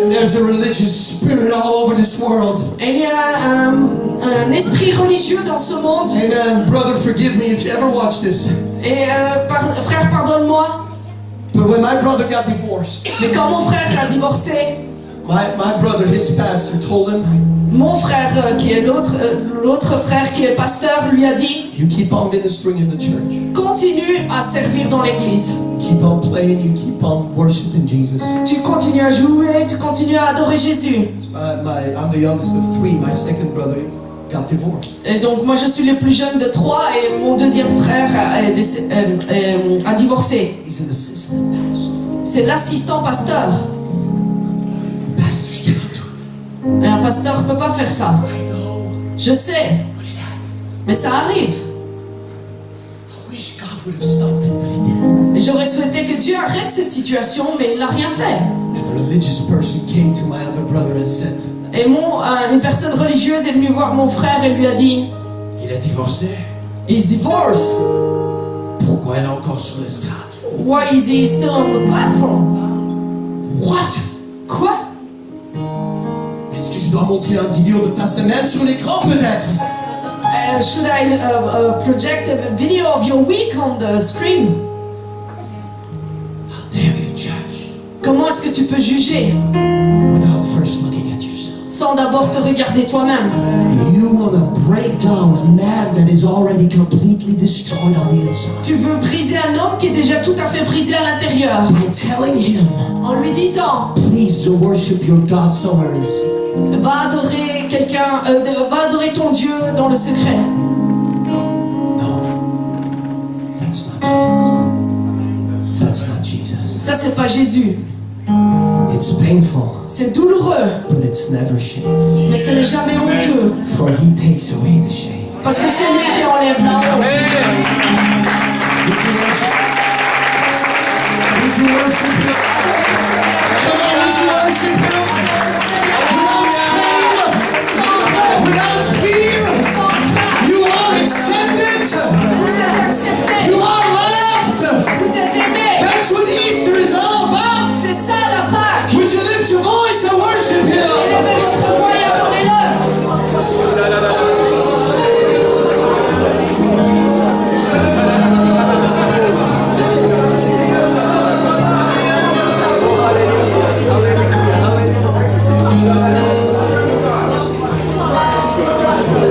And there's a religious spirit all over this world. Et il y a un esprit religieux dans ce monde. Amen. Brother, forgive me if you ever watch this. Et frère, pardonne-moi. But when my brother got divorced, Mais quand mon frère a divorcé, my brother, his pastor told him, mon frère, qui est l'autre frère qui est pasteur, lui a dit, you keep on ministering in the church. continue à servir dans l'église. Keep on playing, you keep on worshiping Jesus. Tu continues à jouer, tu continues à adorer Jésus. I'm the youngest of three. My second brother got divorced. Et donc moi je suis le plus jeune de 3 et mon deuxième frère a divorcé. He's an assistant pastor. C'est l'assistant pasteur. Pastors cannot do it. Et un pasteur ne peut pas faire ça. Je sais, mais ça arrive. I wish God would have stopped it, but He didn't. Et j'aurais souhaité que Dieu arrête cette situation, mais il n'a rien fait. And a religious person came to my other brother and said, Et une personne religieuse est venue voir mon frère et lui a dit, il a divorcé. he's divorced. Pourquoi elle est encore sur l'estrade? Why is he still on the platform? What? Quoi? Est-ce que je dois montrer une vidéo de ta semaine sur l'écran peut-être? Should I project a video of your week on the screen? How dare you judge Comment est-ce que tu peux juger without first looking at yourself? sans d'abord te regarder toi-même? You want to break down a man that is already completely destroyed on the inside Tu veux briser un homme qui est déjà tout à fait brisé à l'intérieur by telling him, en lui disant, please worship your God somewhere in secret. va adorer quelqu'un, va adorer ton Dieu dans le secret. No, that's not Jesus. That's not Jesus. Ça c'est pas Jésus. It's painful, C'est douloureux, but it's never shameful. mais ce n'est jamais honteux. For He takes away the shame. Parce que c'est lui qui enlève la honte. Would you worship? Would you worship Him? Come on, would you worship Him? Without shame, without fear, you are accepted. Vous êtes acceptés, You are loved. vous êtes aimés. That's what Easter is all about. C'est ça la Pâque. Would you lift your voice and worship Him? Élevez votre voix et adorez-le.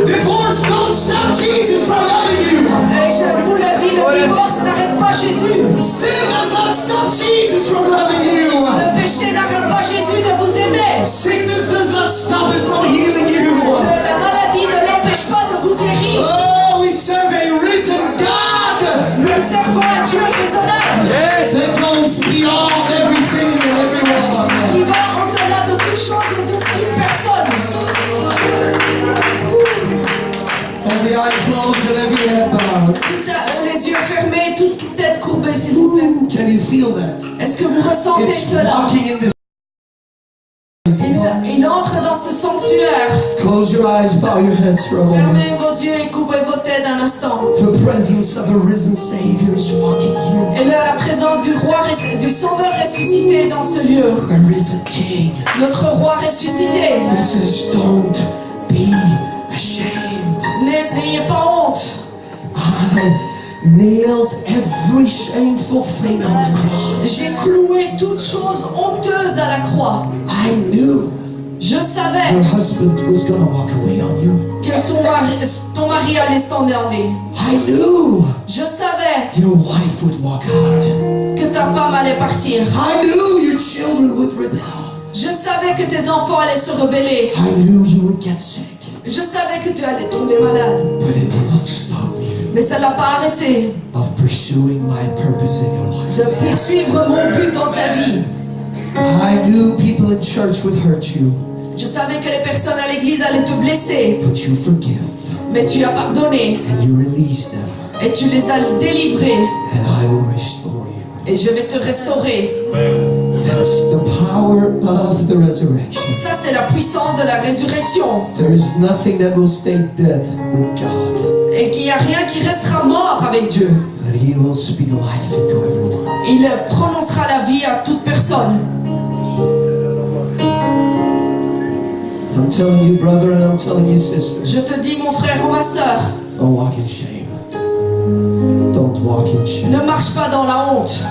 Divorce don't stop Jesus from loving you. Et je vous le dis, le divorce n'arrête pas Jésus. Sin does not stop Jesus from loving you. Le péché n'arrête pas Jésus de vous aimer. Sickness does not stop Him from healing you. La maladie ne l'empêche pas de vous guérir. Oh, we serve a risen God Nous servons un Dieu raisonnable that goes beyond everything and everyone. qui va au-delà de toute chose et de toute personne. Every eye closed and every head bowed. Les yeux fermés, toute tête courbée, s'il vous plaît. Can you feel that? Est-ce que vous ressentez It's cela? walking in this. Il il entre dans ce sanctuaire. Close your eyes, bow your heads for a moment. Fermez vos yeux et couvrez vos têtes un instant. The presence of a risen Savior is walking here. Et là, la présence du roi, du Sauveur ressuscité est dans ce lieu. A risen King. Notre roi ressuscité. It says, don't be ashamed. N'ayez pas honte. I nailed every shameful thing on the cross. J'ai cloué toute chose honteuse à la croix. I knew Je savais your husband was going to walk away on you. que ton mari allait s'en aller. I knew Je savais your wife would walk out. que ta femme allait partir. I knew your children would rebel. Je savais que tes enfants allaient se rebeller. I knew you would get sick. Je savais que tu allais tomber malade. But it will not stop me Mais ça l'a pas arrêté of pursuing my purpose in your life. de poursuivre mon but dans ta vie. I knew people in church would hurt you, Je savais que les personnes à l'église allaient te blesser. but you forgive Mais tu as pardonné and you release them, et tu les as délivrés. and I will restore you. Et je vais te restaurer. That's the power of the resurrection. Ça, c'est la puissance de la résurrection. There is nothing that will stay dead with God, Et qu'il n'y a rien qui restera mort avec Dieu. but He will speak life into everyone. Il prononcera la vie à toute personne. I'm telling you, brother, and I'm telling you, sister, Je te dis, mon frère ou ma soeur, don't walk in shame. Don't walk in shame. ne marche pas dans la honte.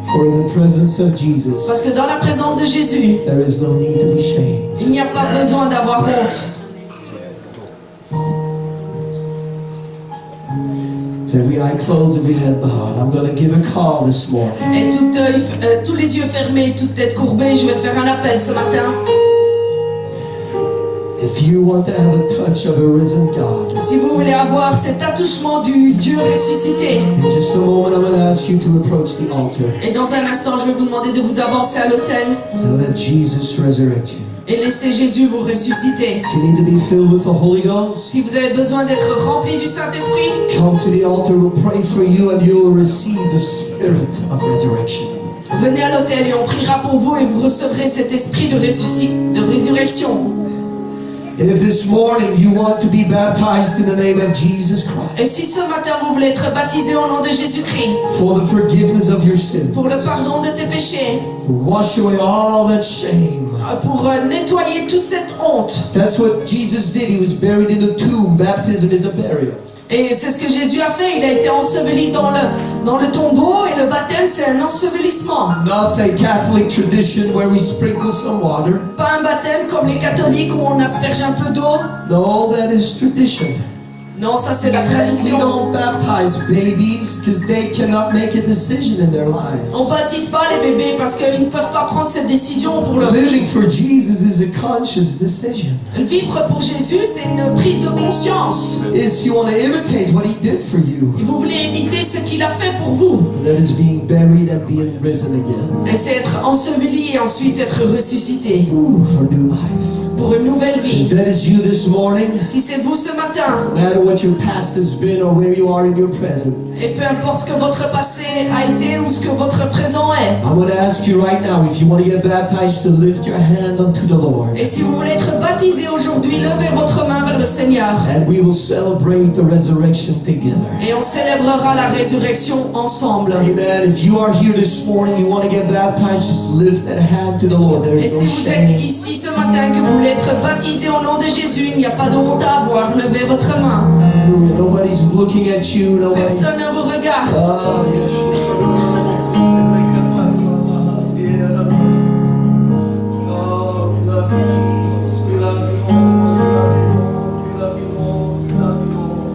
For in the presence of Jesus, Parce que dans la présence de Jésus, there is no need to be shamed. il n'y a pas besoin d'avoir honte. Every eye closed, every head bowed. I'm going to give a call this morning. Et tous les yeux fermés, toute tête courbée, je vais faire un appel ce matin. If you want to have a touch of a risen God, Si vous voulez avoir cet attouchement du Dieu ressuscité, in just a moment I'm going to ask you to approach the altar et dans un instant, je vais vous demander de vous avancer à l'autel and let Jesus resurrect you. et laisser Jésus vous ressusciter. If you need to be filled with the Holy Ghost, Si vous avez besoin d'être rempli du Saint-Esprit, come to the altar. We'll pray for you and you will receive the spirit of resurrection. venez à l'autel et on priera pour vous et vous recevrez cet esprit de résurrection. And if this morning you want to be baptized in the name of Jesus Christ Et si ce matin vous voulez être baptisé au nom de Jésus-Christ for the forgiveness of your sins, pour le pardon de tes péchés, wash away all that shame. pour nettoyer toute cette honte. That's what Jesus did. He was buried in a tomb. Baptism is a burial. Et c'est ce que Jésus a fait. Il a été enseveli dans le tombeau et le baptême c'est un ensevelissement. Not a Catholic tradition where we sprinkle some water. Pas un baptême comme les catholiques où on asperge un peu d'eau. No, that is tradition. Non, ça c'est la We tradition. don't baptize babies because they cannot make a decision in their On lives. baptise pas les bébés parce qu'ils ne peuvent pas prendre cette décision pour leur Living vie. for Jesus is a conscious decision. Vivre pour Jésus, c'est une prise de conscience. It's you want to imitate what He did for you. Et vous voulez imiter ce qu'il a fait pour vous. And that is being buried and being risen again. Et c'est être enseveli et ensuite être ressuscité Ooh, for new life. pour une nouvelle If vie. that is you this morning, Si c'est vous ce matin, no matter what your past has been or where you are in your present, et peu importe ce que votre passé a été ou ce que votre présent est, I'm going to ask you right now, if you want to get baptized, to lift your hand unto the Lord. et si vous voulez être baptisé aujourd'hui, levez votre main vers le Seigneur. And we will celebrate the resurrection together. Et on célébrera la résurrection ensemble. Amen. If you are here this morning, you want to get baptized, just lift that hand to the Lord. There Et is no si vous êtes shame. ici ce matin, que vous voulez être baptisé au nom de Jésus, il n'y a pas de honte à avoir. Levez votre main. Hallelujah. Nobody's looking at you. Nobody. Personne ne vous regarde. Oh, yes. Oh, we love you, Jesus. We love you, Lord. We love you, Lord. We love you, Lord.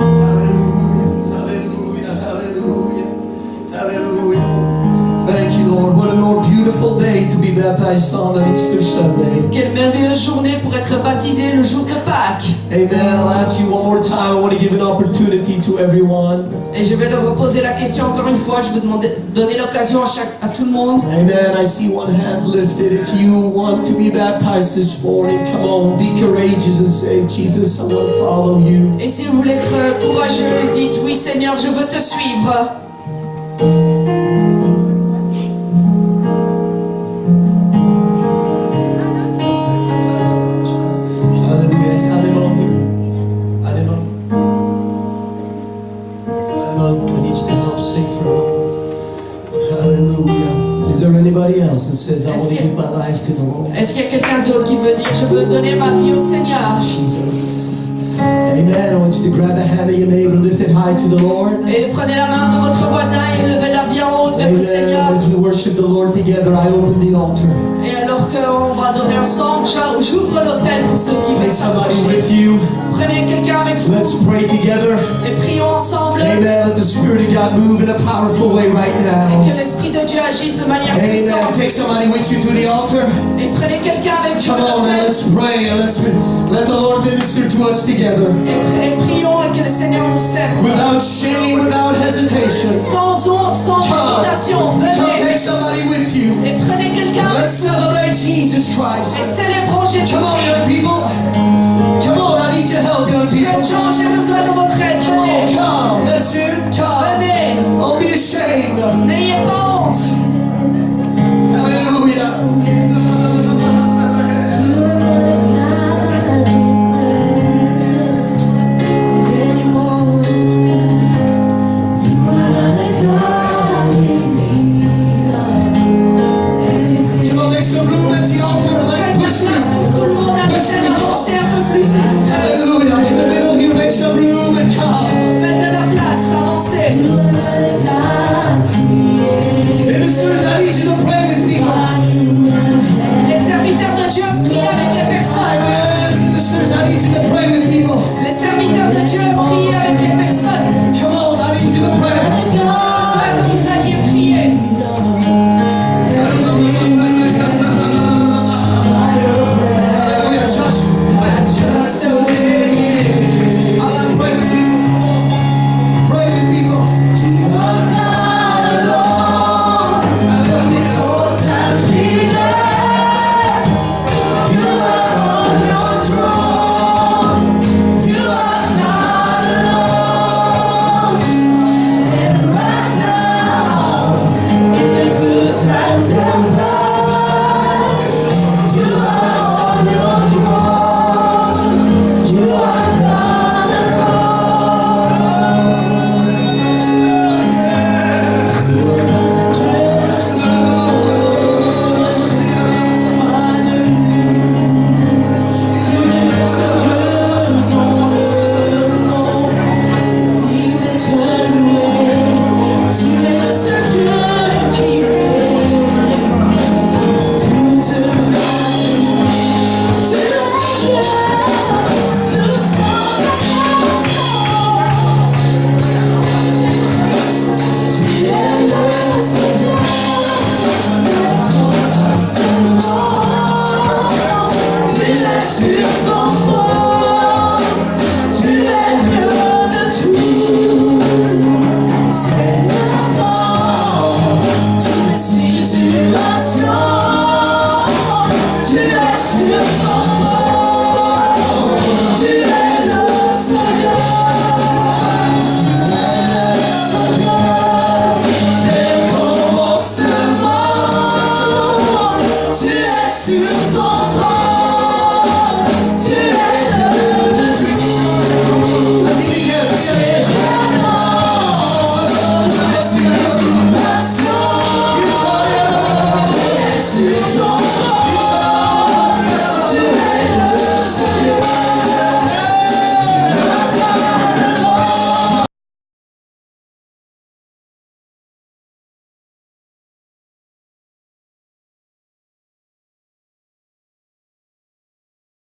We love you, Lord. Hallelujah. Hallelujah. Hallelujah. Hallelujah. Thank you, Lord. What a more beautiful day to be baptized on Easter Sunday. Quelle merveilleuse journée pour être baptisé le jour de Pâques. Amen. I'll ask you one more time. I want to give an opportunity to everyone. Et je vais leur reposer la question encore une fois. Je vais donner l'occasion à tout le monde. Amen. I see one hand lifted. If you want to be baptized this morning, come on, be courageous and say, Jesus, I want to follow you. Et si vous voulez être courageux, dites oui Seigneur, je veux te suivre. that says, I want to give my life to the Lord? Est-ce qu'il y a quelqu'un d'autre qui veut dire, je veux donner ma vie au Seigneur? Jesus. Amen. I want you to grab the hand of your neighbor, lift it high to the Lord. Et prenez la main de votre voisin et levez-la bien haute vers le Amen. Seigneur. As we worship the Lord together, I open the altar. Et alors qu'on va adorer ensemble, j'ouvre l'autel pour ceux qui Take veulent somebody s'approcher. with you. Prenez quelqu'un avec vous Let's pray together. et prions ensemble. Amen. Let the Spirit of God move in a powerful way right Et now. que l'Esprit de Dieu agisse de manière Amen. puissante. Take somebody with you to the altar. Et prenez quelqu'un avec vous. Come on, and let's pray. And let the Lord minister to us together. Et prions et que le Seigneur nous serve. Without shame, without hesitation. Sans honte, sans Come, hésitation, come venez take somebody with you. et prenez quelqu'un avec Let's vous celebrate Jesus et Christ. célébrons Jésus. Come on, young people. Come on, I need your help, young people. Jeunes gens, j'ai besoin de votre aide. Come on, Venez, come. That's it. Come. venez, Don't be ashamed. n'ayez pas honte. Hallelujah. Come on, make some room at the altar. Like Faites de push place me. pour tout le monde. Arrêtez d'avancer un peu plus. Hallelujah. In the middle, you make some room and come. Faites de la place, avancez. Ministers, I need you to pray with people. Les serviteurs de Dieu prient avec les personnes. Amen. Ministers, I need you to pray with people. Les serviteurs de Dieu prient avec les personnes. Come on, I need you to pray. J'ai besoin que vous alliez prier. Hallelujah. Just I like pray with people. Pray with people. Tu es sur son trône.